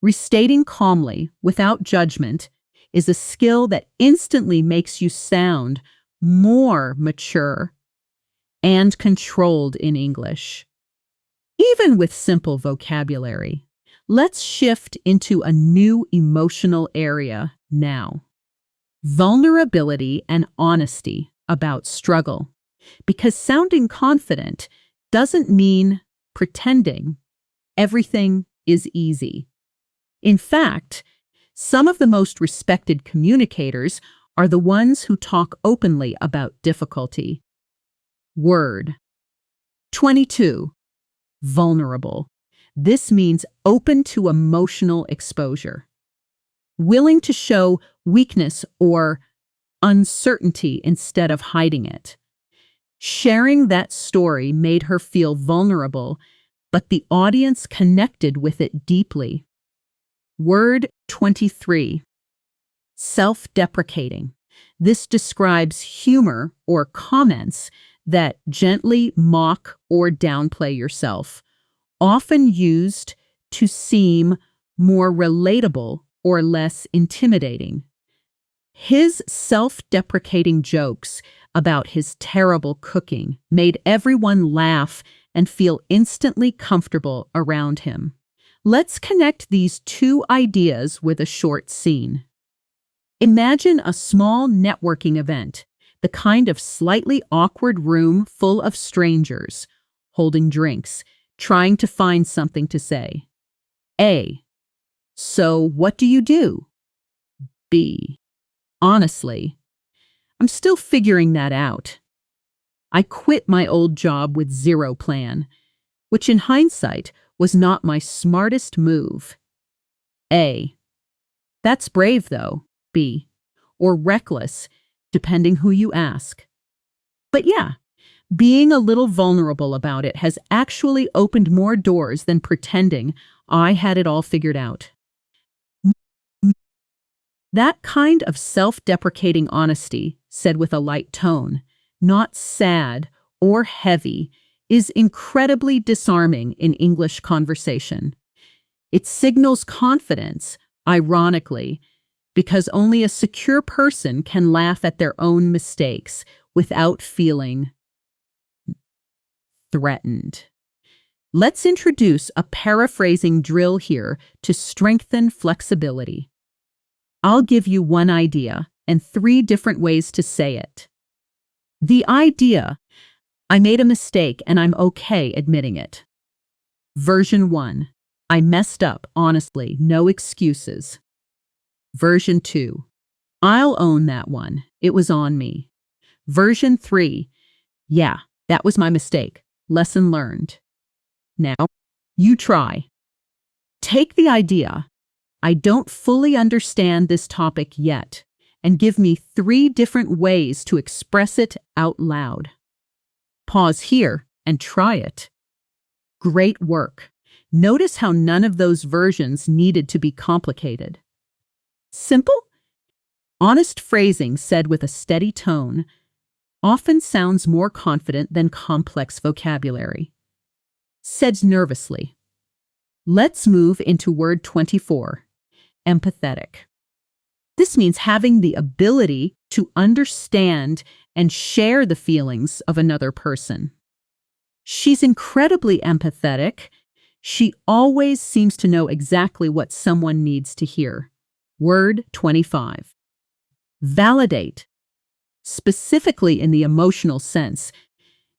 Restating calmly, without judgment, is a skill that instantly makes you sound more mature and controlled in English. Even with simple vocabulary. Let's shift into a new emotional area now. Vulnerability and honesty about struggle. Because sounding confident doesn't mean pretending everything is easy. In fact, some of the most respected communicators are the ones who talk openly about difficulty. Word 22. Vulnerable. This means open to emotional exposure, willing to show weakness or uncertainty instead of hiding it. Sharing that story made her feel vulnerable, but the audience connected with it deeply. Word 23. Self-deprecating. This describes humor or comments that gently mock or downplay yourself, often used to seem more relatable or less intimidating. His self-deprecating jokes about his terrible cooking made everyone laugh and feel instantly comfortable around him. Let's connect these two ideas with a short scene. Imagine a small networking event. the kind of slightly awkward room full of strangers, holding drinks, trying to find something to say. A. So what do you do? B. Honestly, I'm still figuring that out. I quit my old job with zero plan, which in hindsight was not my smartest move. A. That's brave, though. B. Or reckless, depending who you ask. But yeah, being a little vulnerable about it has actually opened more doors than pretending I had it all figured out. That kind of self-deprecating honesty, said with a light tone, not sad or heavy, is incredibly disarming in English conversation. It signals confidence, ironically, because only a secure person can laugh at their own mistakes without feeling threatened. Let's introduce a paraphrasing drill here to strengthen flexibility. I'll give you one idea and 3 different ways to say it. The idea: I made a mistake and I'm okay admitting it. Version 1: I messed up, honestly, no excuses. Version 2: I'll own that one, it was on me. Version 3: yeah, that was my mistake, lesson learned. Now, you try. Take the idea, I don't fully understand this topic yet, and give me 3 different ways to express it out loud. Pause here and try it. Great work. Notice how none of those versions needed to be complicated. Simple, honest phrasing said with a steady tone often sounds more confident than complex vocabulary. Said nervously. Let's move into word 24, empathetic. This means having the ability to understand and share the feelings of another person. She's incredibly empathetic. She always seems to know exactly what someone needs to hear. Word 25. Validate, specifically in the emotional sense,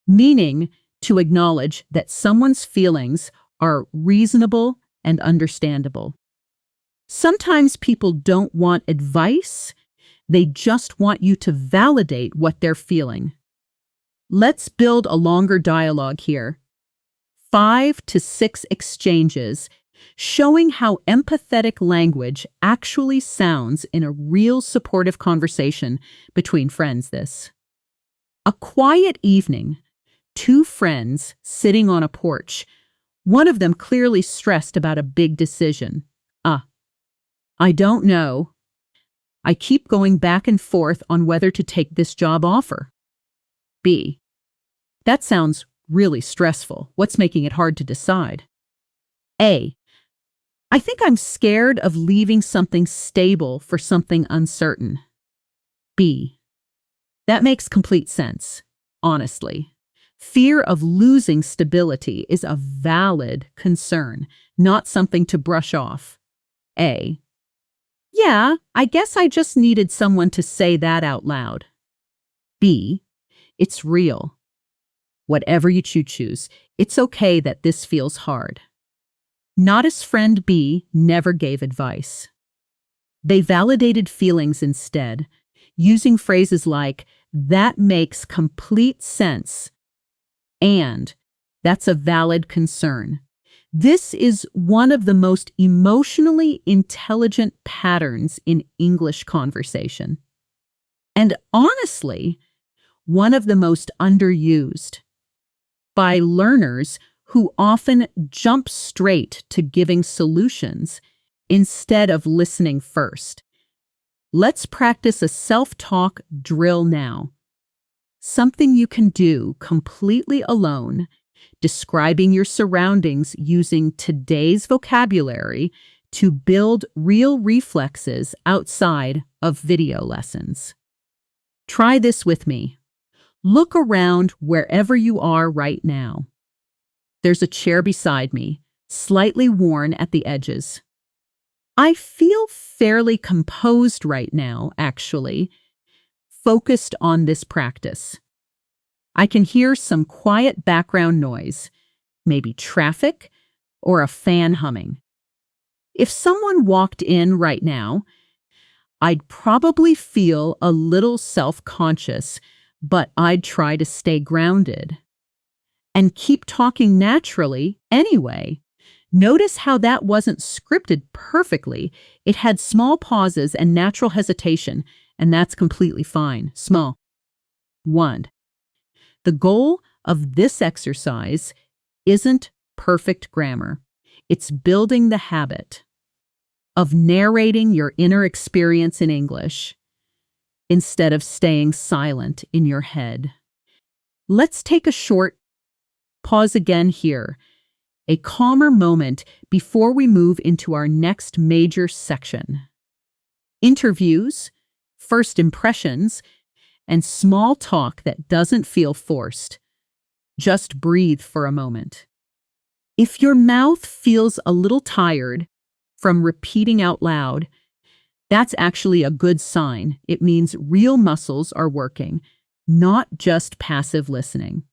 meaning to acknowledge that someone's feelings are reasonable and understandable. Sometimes people don't want advice, they just want you to validate what they're feeling. Let's build a longer dialogue here. 5 to 6 exchanges showing how empathetic language actually sounds in a real supportive conversation between friends. This. A quiet evening, 2 friends sitting on a porch, one of them clearly stressed about a big decision. I don't know. I keep going back and forth on whether to take this job offer. B. That sounds really stressful. What's making it hard to decide? A. I think I'm scared of leaving something stable for something uncertain. B. That makes complete sense, honestly. Fear of losing stability is a valid concern, not something to brush off. A. Yeah, I guess I just needed someone to say that out loud. B. It's real. Whatever you choose, it's okay that this feels hard. Notice friend B never gave advice. They validated feelings instead, using phrases like, that makes complete sense, and that's a valid concern. This is one of the most emotionally intelligent patterns in English conversation. And honestly, one of the most underused by learners who often jump straight to giving solutions instead of listening first. Let's practice a self-talk drill now. Something you can do completely alone, describing your surroundings using today's vocabulary to build real reflexes outside of video lessons. Try this with me. Look around wherever you are right now. There's a chair beside me, slightly worn at the edges. I feel fairly composed right now, actually. focused on this practice. I can hear some quiet background noise, maybe traffic or a fan humming. If someone walked in right now, I'd probably feel a little self-conscious, but I'd try to stay grounded and keep talking naturally anyway. Notice how that wasn't scripted perfectly. It had small pauses and natural hesitation, and that's completely fine. Small. 1. The goal of this exercise isn't perfect grammar. It's building the habit of narrating your inner experience in English instead of staying silent in your head. Let's take a short pause again here, a calmer moment before we move into our next major section. Interviews, first impressions, and small talk that doesn't feel forced. Just breathe for a moment. If your mouth feels a little tired from repeating out loud, that's actually a good sign. It means real muscles are working, not just passive listening.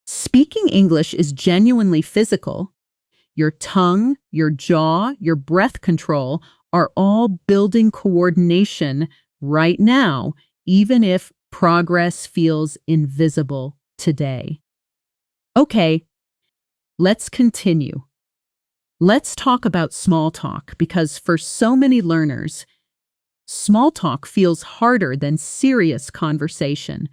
Speaking English is genuinely physical. Your tongue, your jaw, your breath control are all building coordination right now, even if progress feels invisible today. Okay, let's continue. Let's talk about small talk, because for so many learners, small talk feels harder than serious conversation.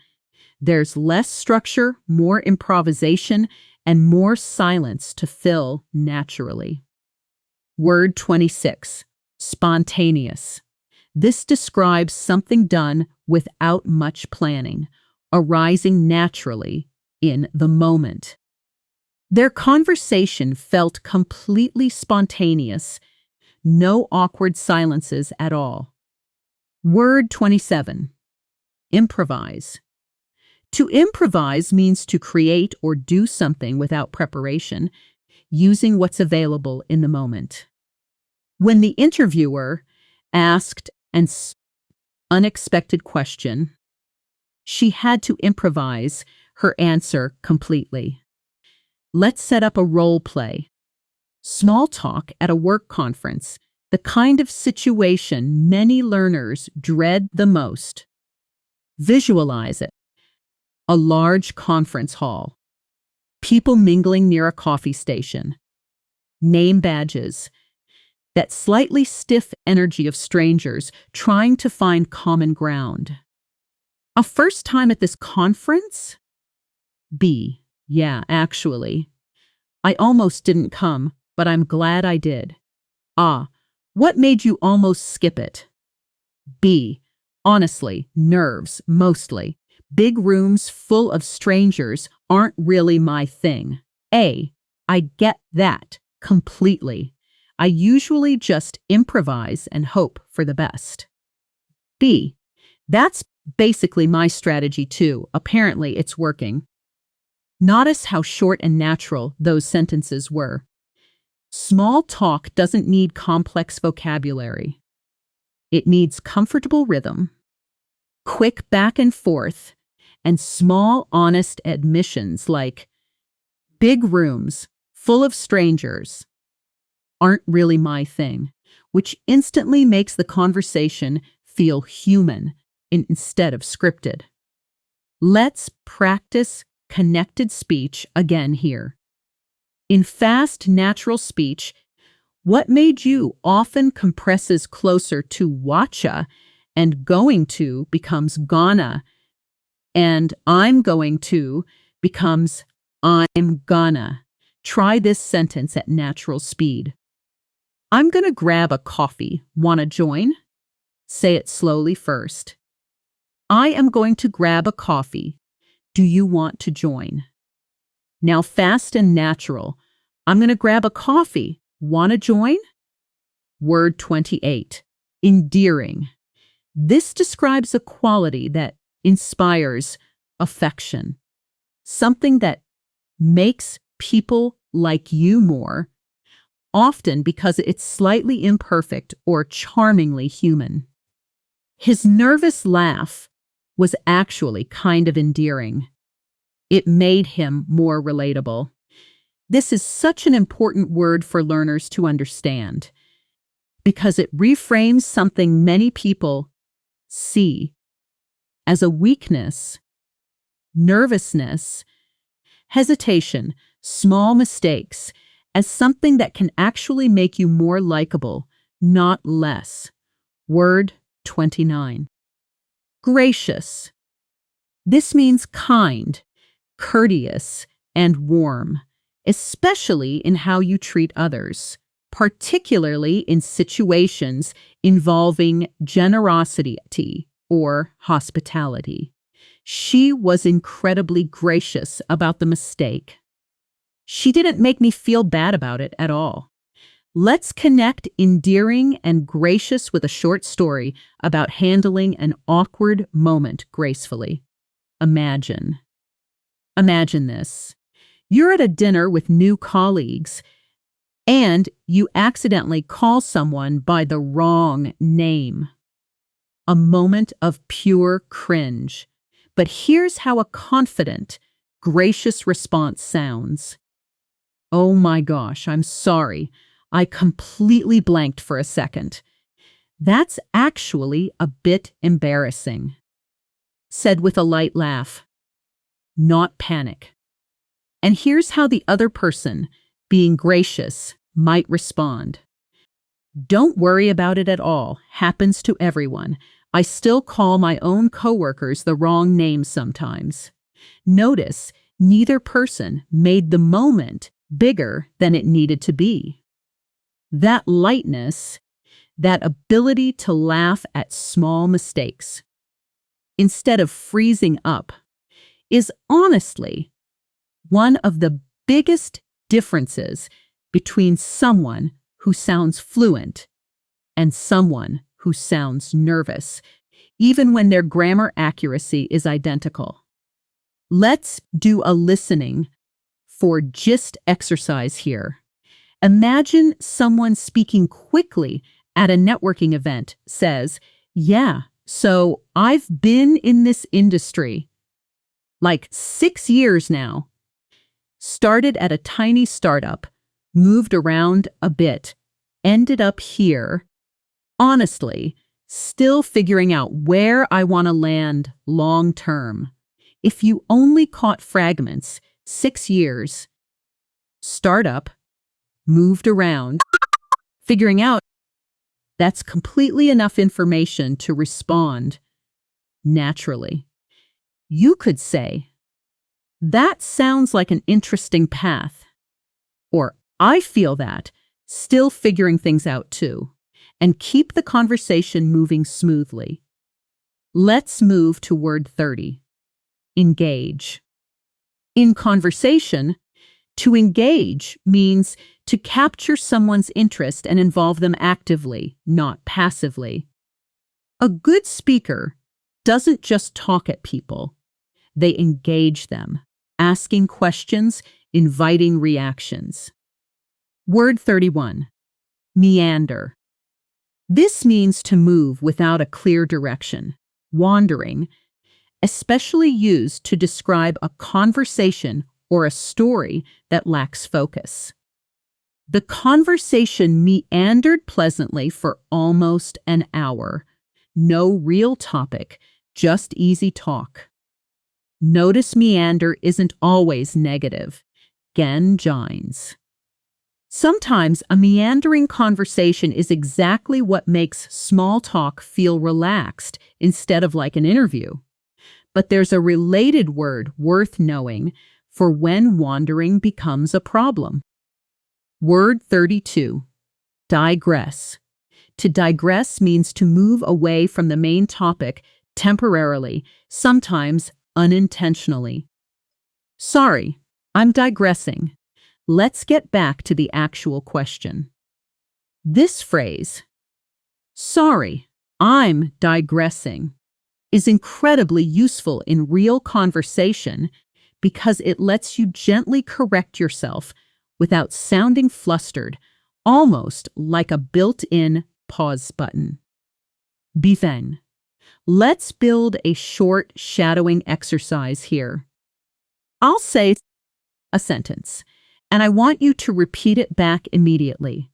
There's less structure, more improvisation, and more silence to fill naturally. Word 26, spontaneous. This describes something done without much planning, arising naturally in the moment. Their conversation felt completely spontaneous, no awkward silences at all. Word 27, improvise. To improvise means to create or do something without preparation, using what's available in the moment. When the interviewer asked an unexpected question, she had to improvise her answer completely. Let's set up a role play. Small talk at a work conference, the kind of situation many learners dread the most. Visualize it. A large conference hall. People mingling near a coffee station. Name badges. That slightly stiff energy of strangers trying to find common ground. A first time at this conference? B. Yeah, actually. I almost didn't come, but I'm glad I did. Ah, what made you almost skip it? B. Honestly, nerves, mostly. Big rooms full of strangers aren't really my thing. A. I get that completely. I usually just improvise and hope for the best. B. That's basically my strategy too. Apparently it's working. Notice how short and natural those sentences were. Small talk doesn't need complex vocabulary. It needs comfortable rhythm, quick back and forth, and small, honest admissions like, big rooms full of strangers aren't really my thing, which instantly makes the conversation feel human instead of scripted. Let's practice connected speech again here. In fast, natural speech, what made you often compresses closer to watcha, and going to becomes gonna, and I'm going to becomes I'm gonna. Try this sentence at natural speed. I'm gonna grab a coffee. Wanna join? Say it slowly first. I am going to grab a coffee. Do you want to join? Now fast and natural. I'm going to grab a coffee. Want to join? Word 28. Endearing. This describes a quality that inspires affection. Something that makes people like you more, often because it's slightly imperfect or charmingly human. His nervous laugh was actually kind of endearing. It made him more relatable. This is such an important word for learners to understand because it reframes something many people see as a weakness, nervousness, hesitation, small mistakes, as something that can actually make you more likable, not less. Word 29. Gracious. This means kind, courteous, and warm, especially in how you treat others, particularly in situations involving generosity or hospitality. She was incredibly gracious about the mistake. She didn't make me feel bad about it at all. Let's connect endearing and gracious with a short story about handling an awkward moment gracefully. Imagine this. You're at a dinner with new colleagues, and you accidentally call someone by the wrong name. A moment of pure cringe. But here's how a confident, gracious response sounds. Oh my gosh, I'm sorry. I completely blanked for a second. That's actually a bit embarrassing. Said with a light laugh. Not panic. And here's how the other person, being gracious, might respond. Don't worry about it at all. Happens to everyone. I still call my own coworkers the wrong name sometimes. Notice, neither person made the moment bigger than it needed to be. That lightness, that ability to laugh at small mistakes, instead of freezing up, is honestly one of the biggest differences between someone who sounds fluent and someone who sounds nervous, even when their grammar accuracy is identical. Let's do a listening for gist exercise here. Imagine someone speaking quickly at a networking event says, "Yeah, so I've been in this industry like 6 years now. Started at a tiny startup, moved around a bit, ended up here. Honestly, still figuring out where I want to land long term." If you only caught fragments, 6 years, startup, moved around, figuring out, that's completely enough information to respond naturally. You could say, "That sounds like an interesting path," or "I feel that, still figuring things out too," and keep the conversation moving smoothly. Let's move to word 30. Engage. In conversation, to engage means to capture someone's interest and involve them actively, not passively. A good speaker doesn't just talk at people. They engage them, asking questions, inviting reactions. Word 31. Meander. This means to move without a clear direction, wandering, especially used to describe a conversation or a story that lacks focus. The conversation meandered pleasantly for almost an hour. No real topic, just easy talk. Notice meander isn't always negative. Gen Gines. Sometimes a meandering conversation is exactly what makes small talk feel relaxed instead of like an interview. But there's a related word worth knowing for when wandering becomes a problem. Word 32. Digress. To digress means to move away from the main topic temporarily, sometimes unintentionally. Sorry, I'm digressing. Let's get back to the actual question. This phrase, "Sorry, I'm digressing," is incredibly useful in real conversation because it lets you gently correct yourself without sounding flustered, almost like a built-in pause button. Bifeng. Let's build a short shadowing exercise here. I'll say a sentence, and I want you to repeat it back immediately,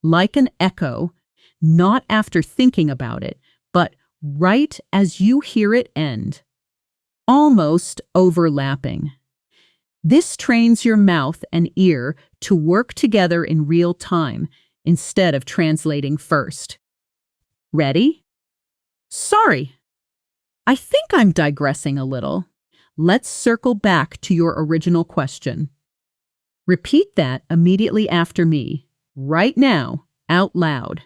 like an echo, not after thinking about it, but right as you hear it end, almost overlapping. This trains your mouth and ear to work together in real time instead of translating first. Ready? Sorry, I think I'm digressing a little. Let's circle back to your original question. Repeat that immediately after me, right now, out loud.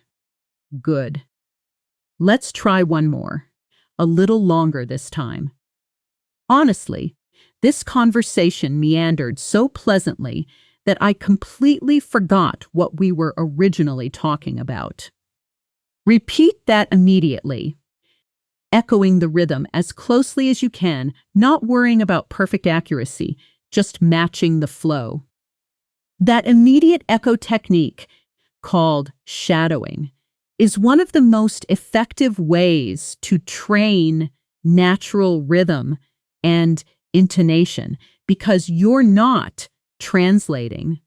Good. Let's try one more, a little longer this time. Honestly, this conversation meandered so pleasantly that I completely forgot what we were originally talking about. Repeat that immediately, echoing the rhythm as closely as you can, not worrying about perfect accuracy, just matching the flow. That immediate echo technique, called shadowing, is one of the most effective ways to train natural rhythm and intonation because you're not translating.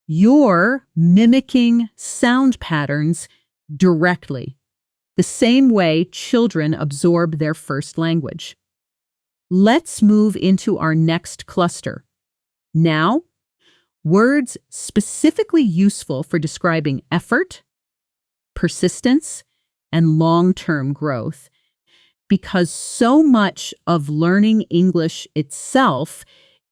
You're mimicking sound patterns directly, the same way children absorb their first language. Let's move into our next cluster. Now, words specifically useful for describing effort, persistence, and long-term growth, because so much of learning English itself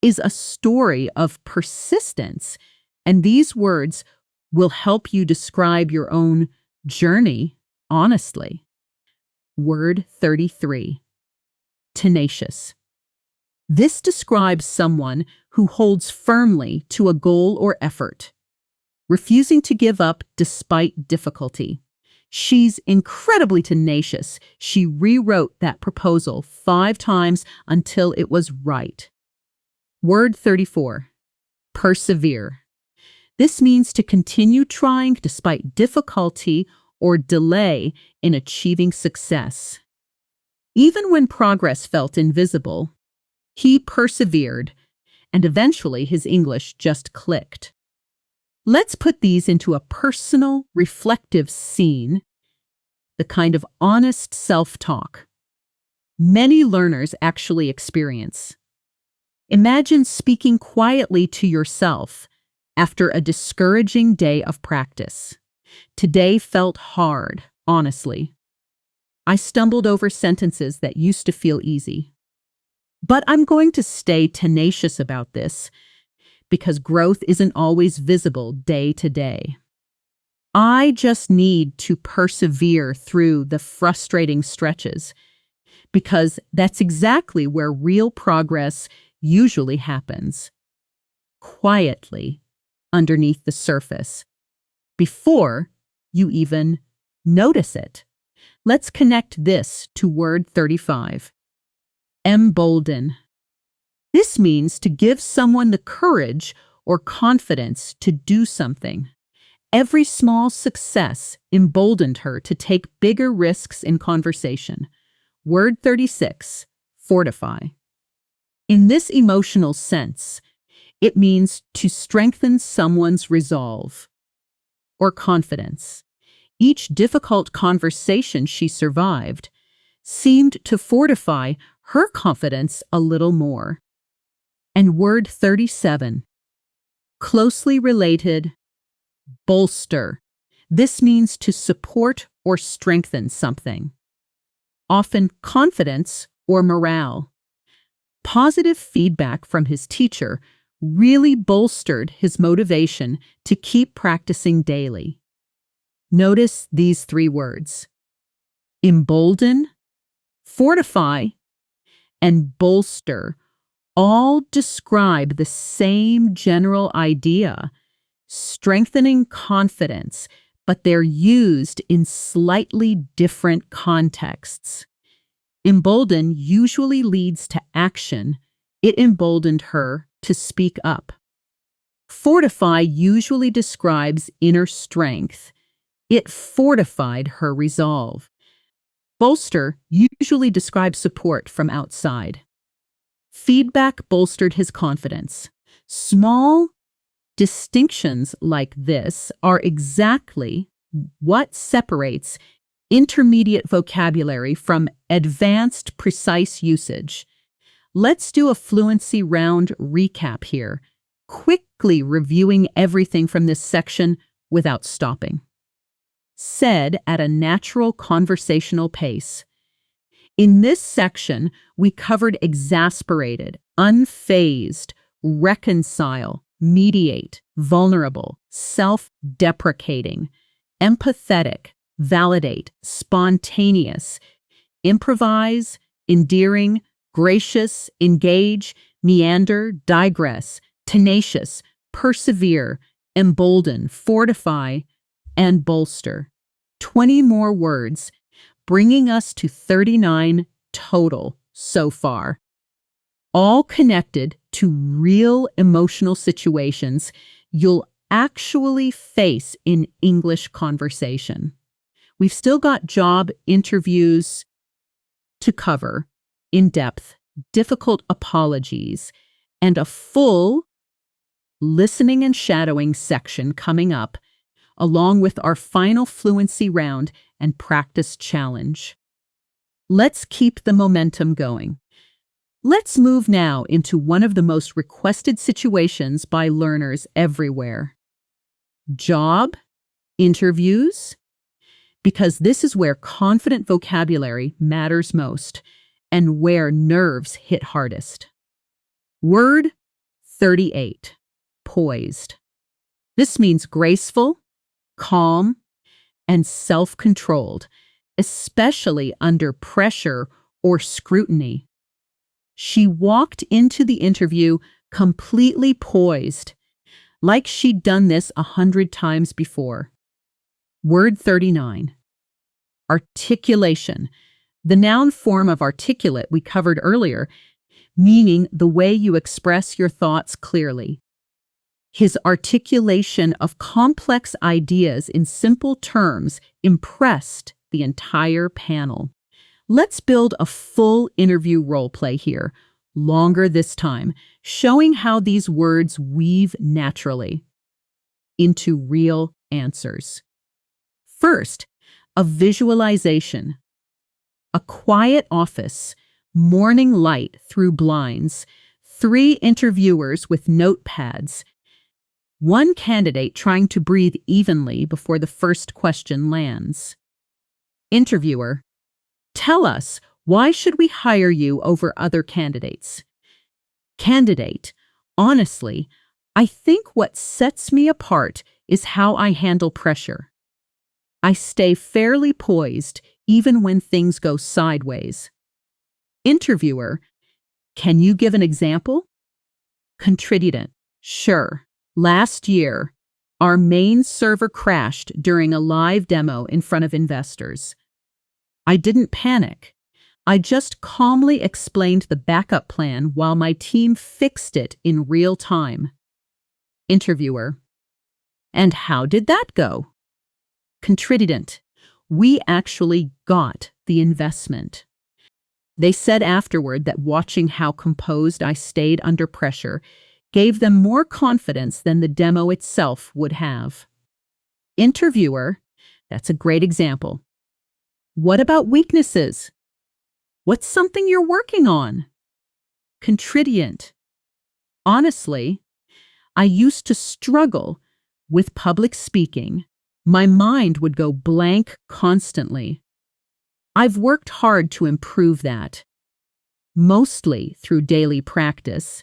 is a story of persistence, and these words will help you describe your own journey honestly. Word 33. Tenacious. This describes someone who holds firmly to a goal or effort, refusing to give up despite difficulty. She's incredibly tenacious. She rewrote that proposal 5 times until it was right. Word 34. Persevere. This means to continue trying despite difficulty or delay in achieving success. Even when progress felt invisible, he persevered, and eventually his English just clicked. Let's put these into a personal, reflective scene, the kind of honest self-talk many learners actually experience. Imagine speaking quietly to yourself after a discouraging day of practice. Today felt hard, honestly. I stumbled over sentences that used to feel easy. But I'm going to stay tenacious about this because growth isn't always visible day to day. I just need to persevere through the frustrating stretches because that's exactly where real progress usually happens. Quietly, underneath the surface, before you even notice it. Let's connect this to word 35. Embolden. This means to give someone the courage or confidence to do something. Every small success emboldened her to take bigger risks in conversation. Word 36. Fortify. In this emotional sense, it means to strengthen someone's resolve or confidence. Each difficult conversation she survived seemed to fortify her confidence a little more. And word 37. Closely related, bolster. This means to support or strengthen something, often confidence or morale. Positive feedback from his teacher really bolstered his motivation to keep practicing daily. Notice these 3 words: embolden, fortify, and bolster all describe the same general idea, strengthening confidence, but they're used in slightly different contexts. Embolden usually leads to action. It emboldened her to speak up. Fortify usually describes inner strength. It fortified her resolve. Bolster usually describes support from outside. Feedback bolstered his confidence. Small distinctions like this are exactly what separates intermediate vocabulary from advanced, precise usage. Let's do a fluency round recap here, quickly reviewing everything from this section without stopping. Said at a natural conversational pace. In this section, we covered exasperated, unfazed, reconcile, mediate, vulnerable, self-deprecating, empathetic, validate, spontaneous, improvise, endearing, gracious, engage, meander, digress, tenacious, persevere, embolden, fortify, and bolster. 20 more words, bringing us to 39 total so far, all connected to real emotional situations you'll actually face in English conversation. We've still got job interviews to cover, in-depth, difficult apologies, and a full listening and shadowing section coming up, along with our final fluency round and practice challenge. Let's keep the momentum going. Let's move now into one of the most requested situations by learners everywhere. Job interviews, because this is where confident vocabulary matters most and where nerves hit hardest. Word 38, poised. This means graceful, calm, and self-controlled, especially under pressure or scrutiny. She walked into the interview completely poised, like she'd done this 100 times before. Word 39. Articulation. The noun form of articulate we covered earlier, meaning the way you express your thoughts clearly. His articulation of complex ideas in simple terms impressed the entire panel. Let's build a full interview role play here, longer this time, showing how these words weave naturally into real answers. First, a visualization. A quiet office, morning light through blinds, 3 interviewers with notepads, one candidate trying to breathe evenly before the first question lands. Interviewer, tell us, why should we hire you over other candidates? Candidate, honestly, I think what sets me apart is how I handle pressure. I stay fairly poised even when things go sideways. Interviewer, can you give an example? Contributant, sure. Last year, our main server crashed during a live demo in front of investors. I didn't panic. I just calmly explained the backup plan while my team fixed it in real time. Interviewer, and how did that go? Contributant, we actually got the investment. They said afterward that watching how composed I stayed under pressure gave them more confidence than the demo itself would have. Interviewer, that's a great example. What about weaknesses? What's something you're working on? Contributant, honestly, I used to struggle with public speaking. My mind would go blank constantly. I've worked hard to improve that, mostly through daily practice,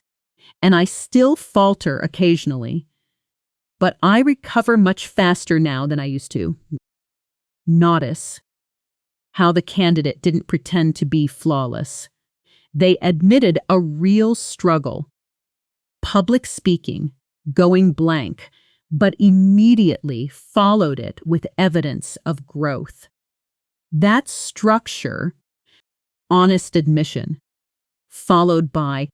and I still falter occasionally, but I recover much faster now than I used to. Notice how the candidate didn't pretend to be flawless. They admitted a real struggle. Public speaking, going blank, but immediately followed it with evidence of growth. That structure, honest admission, followed by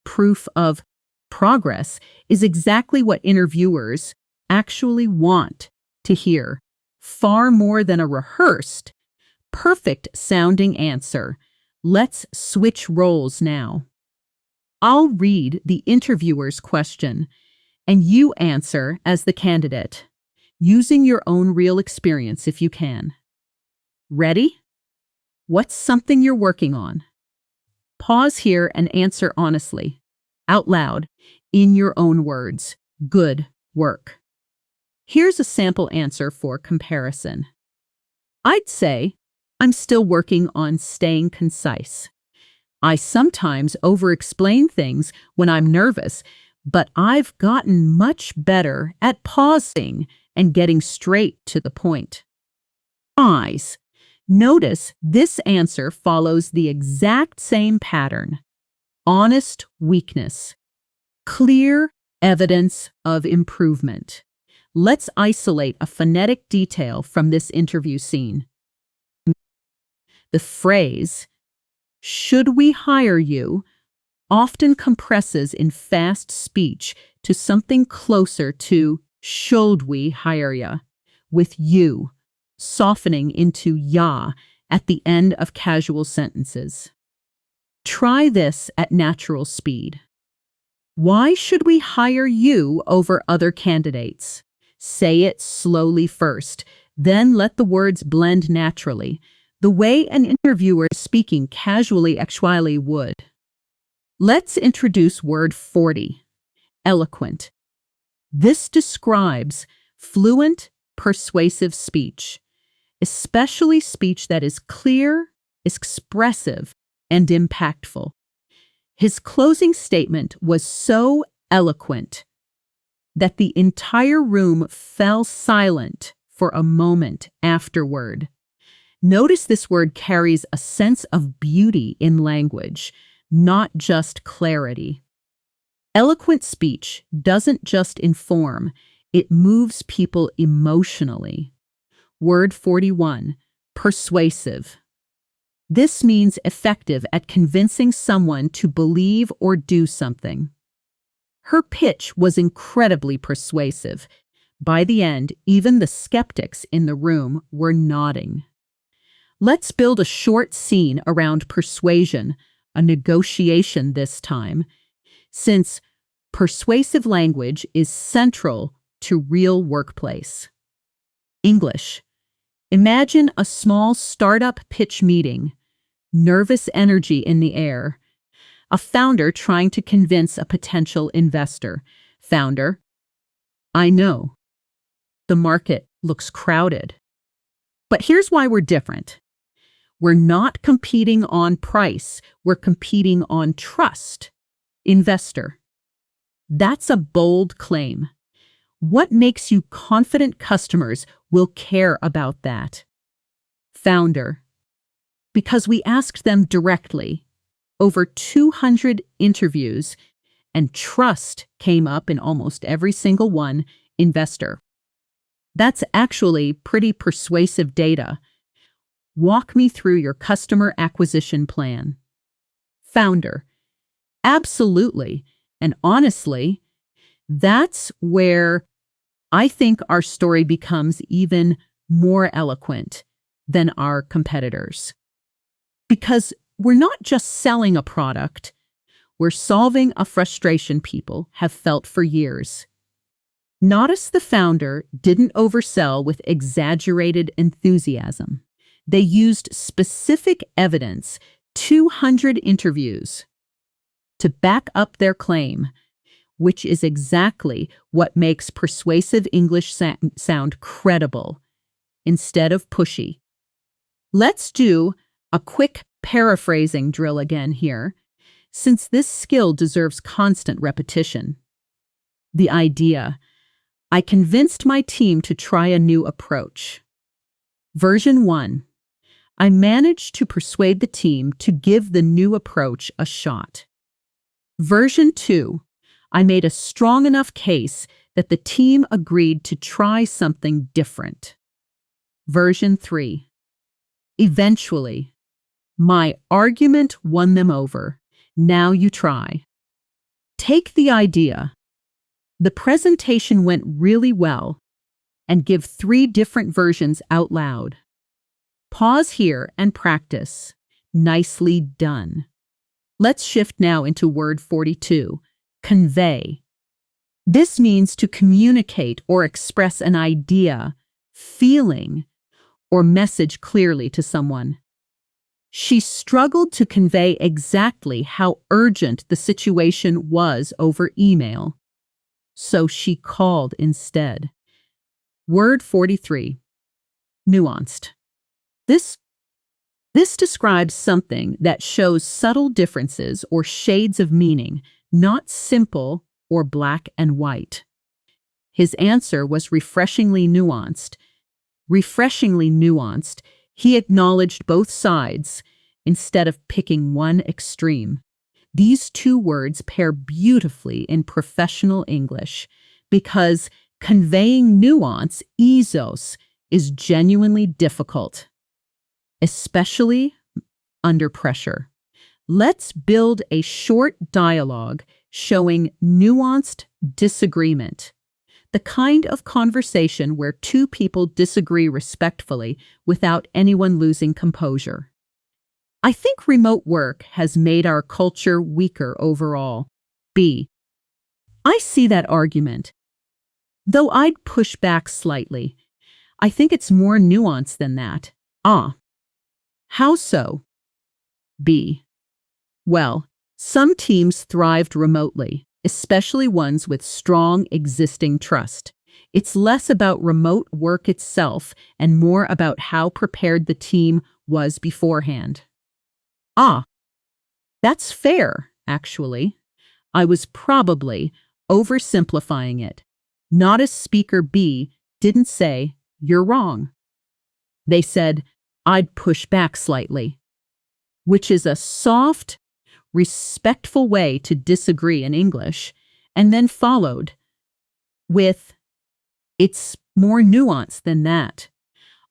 proof of progress, is exactly what interviewers actually want to hear, far more than a rehearsed, Perfect sounding answer. Let's switch roles now. I'll read the interviewer's question, and you answer as the candidate, using your own real experience if you can. Ready? What's something you're working on? Pause here and answer honestly, out loud, in your own words. Good work. Here's a sample answer for comparison. I'd say, I'm still working on staying concise. I sometimes over-explain things when I'm nervous, but I've gotten much better at pausing and getting straight to the point. Eyes. Notice this answer follows the exact same pattern. Honest weakness. Clear evidence of improvement. Let's isolate a phonetic detail from this interview scene. The phrase, "Should we hire you?" often compresses in fast speech to something closer to "should we hire ya?" with you softening into ya at the end of casual sentences. Try this at natural speed. Why should we hire you over other candidates? Say it slowly first, then let the words blend naturally, the way an interviewer speaking casually actually would. Let's introduce word 40, eloquent. This describes fluent, persuasive speech, especially speech that is clear, expressive, and impactful. His closing statement was so eloquent that the entire room fell silent for a moment afterward. Notice this word carries a sense of beauty in language, not just clarity. Eloquent speech doesn't just inform, it moves people emotionally. Word 41, persuasive. This means effective at convincing someone to believe or do something. Her pitch was incredibly persuasive. By the end, even the skeptics in the room were nodding. Let's build a short scene around persuasion, a negotiation this time, since persuasive language is central to real workplace. English. Imagine a small startup pitch meeting, nervous energy in the air. A founder trying to convince a potential investor. Founder, I know. The market looks crowded. But here's why we're different. We're not competing on price. We're competing on trust. Investor. That's a bold claim. What makes you confident customers will care about that? Founder. Because we asked them directly. Over 200 interviews, and trust came up in almost every single one. Investor. That's actually pretty persuasive data. Walk me through your customer acquisition plan. Founder. Absolutely. And honestly, that's where I think our story becomes even more eloquent than our competitors. Because we're not just selling a product, we're solving a frustration people have felt for years. Notice the founder didn't oversell with exaggerated enthusiasm. They used specific evidence, 200 interviews, to back up their claim, which is exactly what makes persuasive English sound credible instead of pushy. Let's do a quick paraphrasing drill again here, since this skill deserves constant repetition. The idea: I convinced my team to try a new approach. Version 1. I managed to persuade the team to give the new approach a shot. Version 2. I made a strong enough case that the team agreed to try something different. Version 3. Eventually, my argument won them over. Now you try. Take the idea. The presentation went really well, and give 3 different versions out loud. Pause here and practice. Nicely done. Let's shift now into word 42, convey. This means to communicate or express an idea, feeling, or message clearly to someone. She struggled to convey exactly how urgent the situation was over email, so she called instead. Word 43, nuanced. This describes something that shows subtle differences or shades of meaning, not simple or black and white. His answer was refreshingly nuanced. He acknowledged both sides instead of picking one extreme. These two words pair beautifully in professional English because conveying nuance, ethos, is genuinely difficult, especially under pressure. Let's build a short dialogue showing nuanced disagreement, the kind of conversation where two people disagree respectfully without anyone losing composure. I think remote work has made our culture weaker overall. B. I see that argument, though I'd push back slightly. I think it's more nuanced than that. Ah. How so? B. Well, some teams thrived remotely, especially ones with strong existing trust. It's less about remote work itself and more about how prepared the team was beforehand. Ah, that's fair, actually. I was probably oversimplifying it. Not speaker B didn't say, "You're wrong." They said, "I'd push back slightly," which is a soft, respectful way to disagree in English, and then followed with, "It's more nuanced than that,"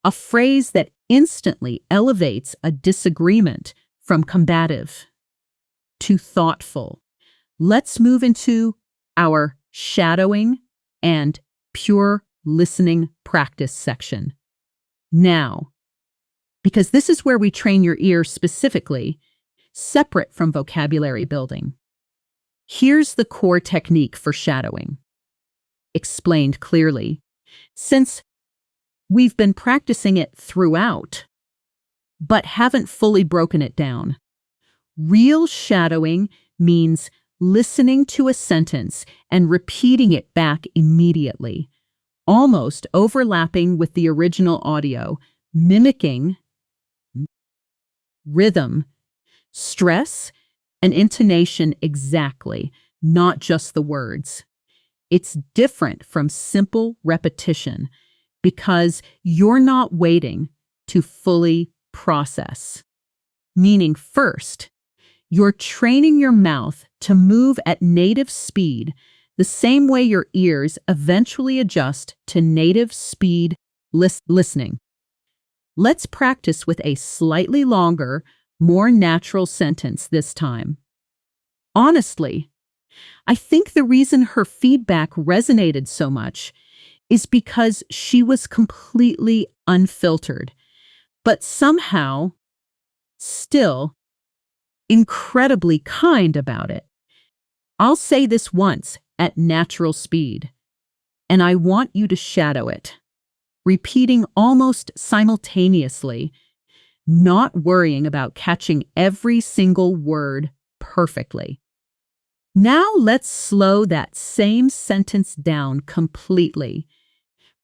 a phrase that instantly elevates a disagreement from combative to thoughtful. Let's move into our shadowing and pure listening practice section. Now, because this is where we train your ear specifically, separate from vocabulary building. Here's the core technique for shadowing, explained clearly, since we've been practicing it throughout, but haven't fully broken it down. Real shadowing means listening to a sentence and repeating it back immediately, almost overlapping with the original audio, mimicking rhythm, stress, and intonation exactly, not just the words. It's different from simple repetition because you're not waiting to fully process. Meaning first, you're training your mouth to move at native speed, the same way your ears eventually adjust to native speed listening. Let's practice with a slightly longer, more natural sentence this time. Honestly, I think the reason her feedback resonated so much is because she was completely unfiltered, but somehow still incredibly kind about it. I'll say this once at natural speed, and I want you to shadow it, repeating almost simultaneously, not worrying about catching every single word perfectly. Now let's slow that same sentence down completely,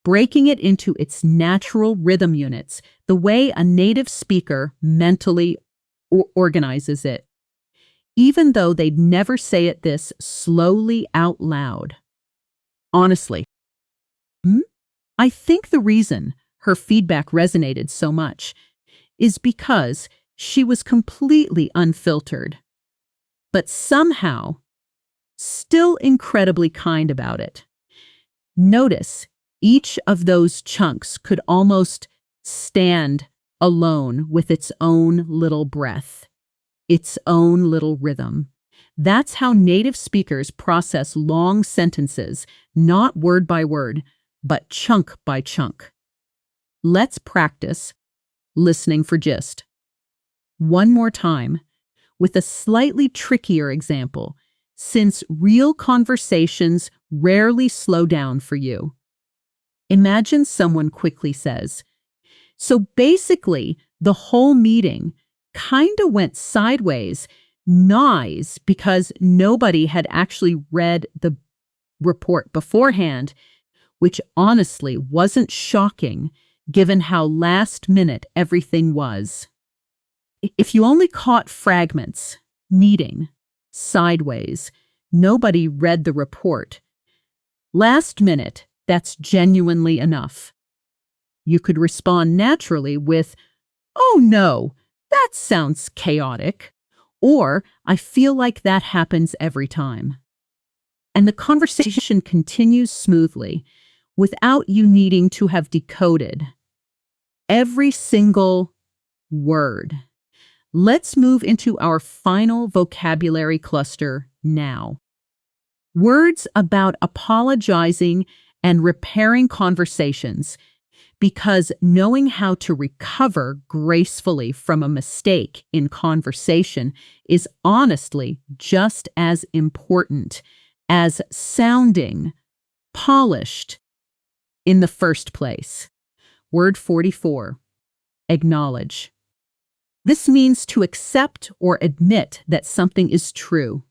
breaking it into its natural rhythm units, the way a native speaker mentally organizes it, even though they'd never say it this slowly out loud. Honestly, I think the reason her feedback resonated so much is because she was completely unfiltered, but somehow still incredibly kind about it. Notice each of those chunks could almost stand alone with its own little breath, its own little rhythm. That's how native speakers process long sentences, not word by word, but chunk by chunk. Let's practice listening for gist. One more time, with a slightly trickier example, since real conversations rarely slow down for you. Imagine someone quickly says, "So basically, the whole meeting kinda went sideways, nice, because nobody had actually read the report beforehand," which honestly wasn't shocking given how last minute everything was. If you only caught fragments, meeting, sideways, nobody read the report, last minute, that's genuinely enough. You could respond naturally with, "Oh no, that sounds chaotic," or "I feel like that happens every time." And the conversation continues smoothly without you needing to have decoded every single word. Let's move into our final vocabulary cluster now. Words about apologizing and repairing conversations, because knowing how to recover gracefully from a mistake in conversation is honestly just as important as sounding polished in the first place. Word 44, acknowledge. This means to accept or admit that something is true,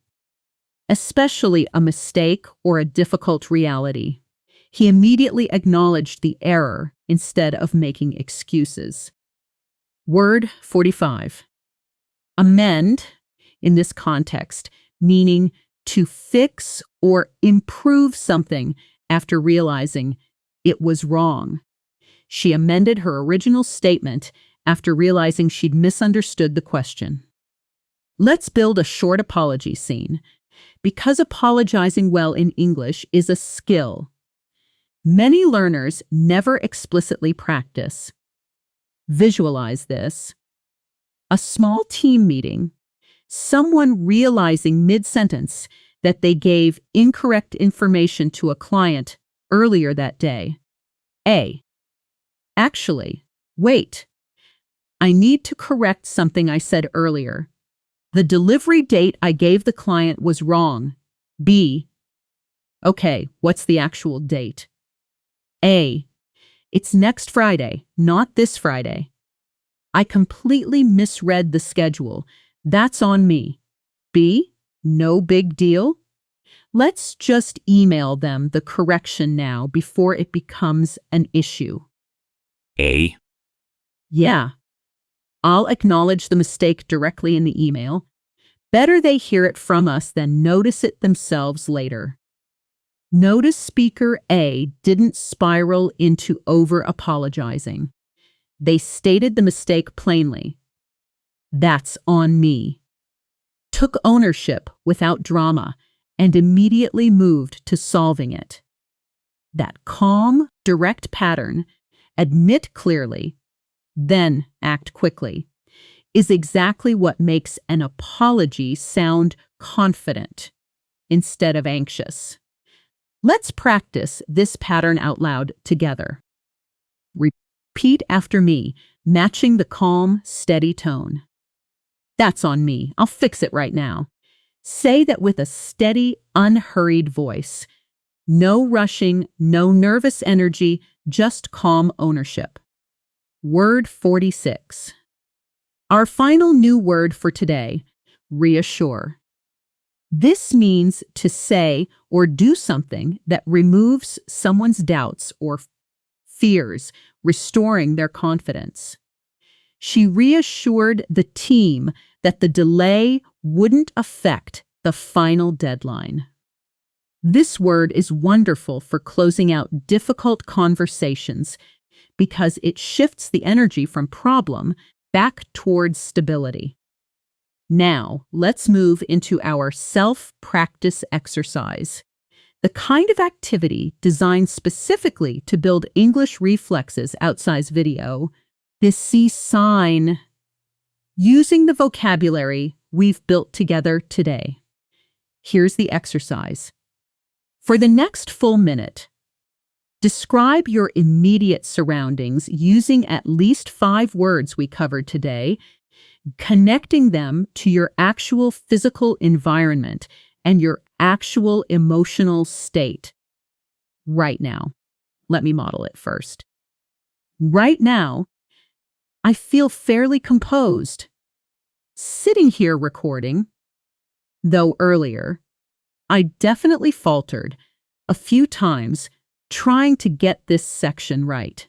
especially a mistake or a difficult reality. He immediately acknowledged the error instead of making excuses. Word 45, amend, in this context, meaning to fix or improve something after realizing it was wrong. She amended her original statement after realizing she'd misunderstood the question. Let's build a short apology scene, because apologizing well in English is a skill many learners never explicitly practice. Visualize this: a small team meeting, someone realizing mid-sentence that they gave incorrect information to a client earlier that day. A. Actually, wait. I need to correct something I said earlier. The delivery date I gave the client was wrong. B. Okay, what's the actual date? A. It's next Friday, not this Friday. I completely misread the schedule. That's on me. B. No big deal. Let's just email them the correction now before it becomes an issue. A. Yeah. I'll acknowledge the mistake directly in the email. Better they hear it from us than notice it themselves later. Notice speaker A didn't spiral into over-apologizing. They stated the mistake plainly. That's on me. Took ownership without drama and immediately moved to solving it. That calm, direct pattern, admit clearly, then act quickly, is exactly what makes an apology sound confident instead of anxious. Let's practice this pattern out loud together. Repeat after me, matching the calm, steady tone. That's on me. I'll fix it right now. Say that with a steady, unhurried voice. No rushing, no nervous energy, just calm ownership. Word 46. Our final new word for today, reassure. This means to say or do something that removes someone's doubts or fears, restoring their confidence. She reassured the team that the delay wouldn't affect the final deadline. This word is wonderful for closing out difficult conversations because it shifts the energy from problem back towards stability. Now, let's move into our self-practice exercise, the kind of activity designed specifically to build English reflexes outside video, this C sign, using the vocabulary we've built together today. Here's the exercise. For the next full minute, Describe your immediate surroundings using at least 5 words we covered today, connecting them to your actual physical environment and your actual emotional state. Right now. Let me model it first. Right now, I feel fairly composed. Sitting here recording, though earlier, I definitely faltered a few times trying to get this section right.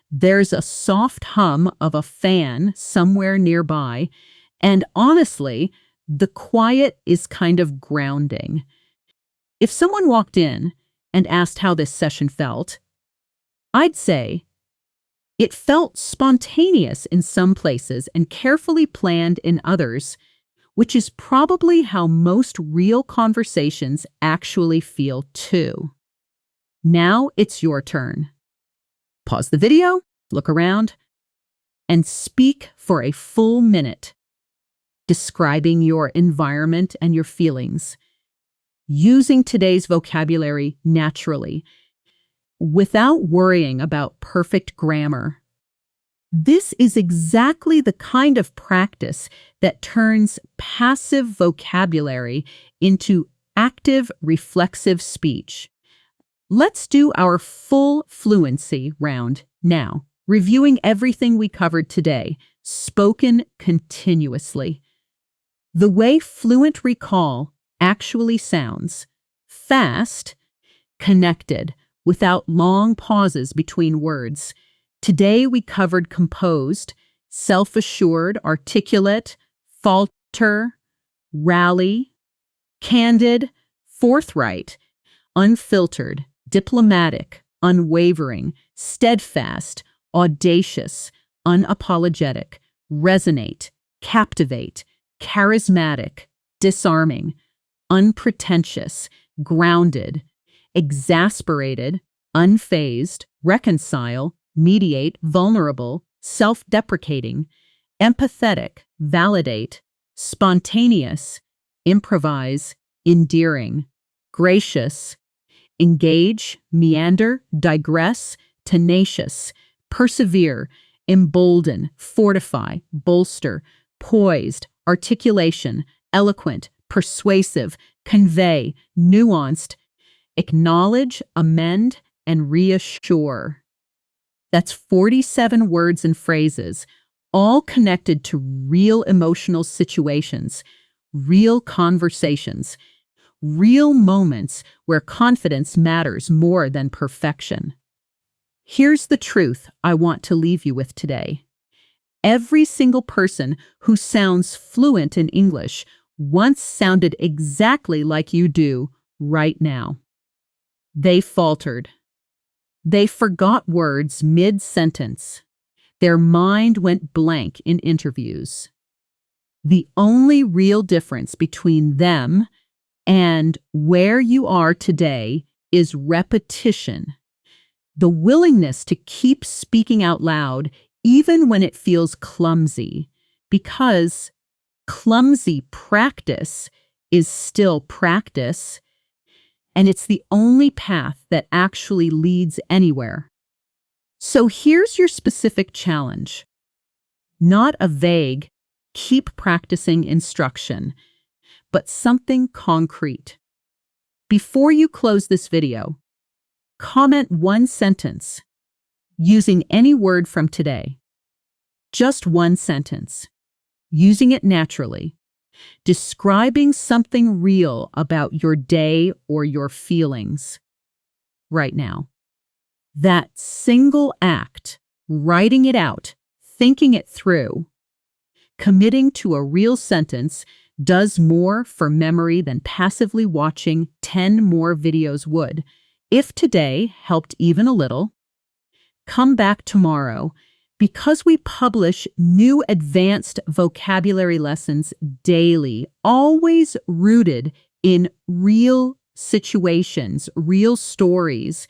There's a soft hum of a fan somewhere nearby, and honestly, the quiet is kind of grounding. If someone walked in and asked how this session felt, I'd say, it felt spontaneous in some places and carefully planned in others, which is probably how most real conversations actually feel too. Now it's your turn. Pause the video, look around, and speak for a full minute, describing your environment and your feelings, using today's vocabulary naturally, without worrying about perfect grammar. This is exactly the kind of practice that turns passive vocabulary into active, reflexive speech. Let's do our full fluency round now, reviewing everything we covered today, spoken continuously. The way fluent recall actually sounds: fast, connected, without long pauses between words. Today we covered composed, self-assured, articulate, falter, rally, candid, forthright, unfiltered, diplomatic, unwavering, steadfast, audacious, unapologetic, resonate, captivate, charismatic, disarming, unpretentious, grounded, exasperated, unfazed, reconcile, mediate, vulnerable, self-deprecating, empathetic, validate, spontaneous, improvise, endearing, gracious, engage, meander, digress, tenacious, persevere, embolden, fortify, bolster, poised, articulation, eloquent, persuasive, convey, nuanced, acknowledge, amend, and reassure. That's 47 words and phrases, all connected to real emotional situations, real conversations, real moments where confidence matters more than perfection. Here's the truth I want to leave you with today. Every single person who sounds fluent in English once sounded exactly like you do right now. They faltered. They forgot words mid-sentence. Their mind went blank in interviews. The only real difference between them and where you are today is repetition. The willingness to keep speaking out loud even when it feels clumsy, because clumsy practice is still practice, and it's the only path that actually leads anywhere. So here's your specific challenge. Not a vague, keep practicing instruction, but something concrete. Before you close this video, comment one sentence using any word from today. Just one sentence, using it naturally, describing something real about your day or your feelings right now. That single act, writing it out, thinking it through, committing to a real sentence does more for memory than passively watching 10 more videos would. If today helped even a little, come back tomorrow, because we publish new advanced vocabulary lessons daily, always rooted in real situations, real stories,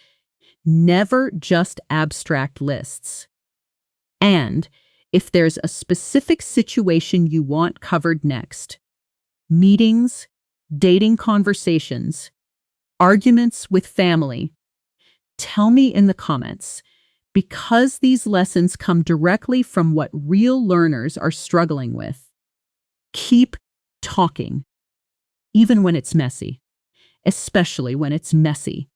never just abstract lists. And if there's a specific situation you want covered next, meetings, dating conversations, arguments with family, Tell me in the comments, because these lessons come directly from what real learners are struggling with. Keep talking, even when it's messy, especially when it's messy.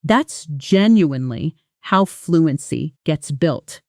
That's genuinely how fluency gets built.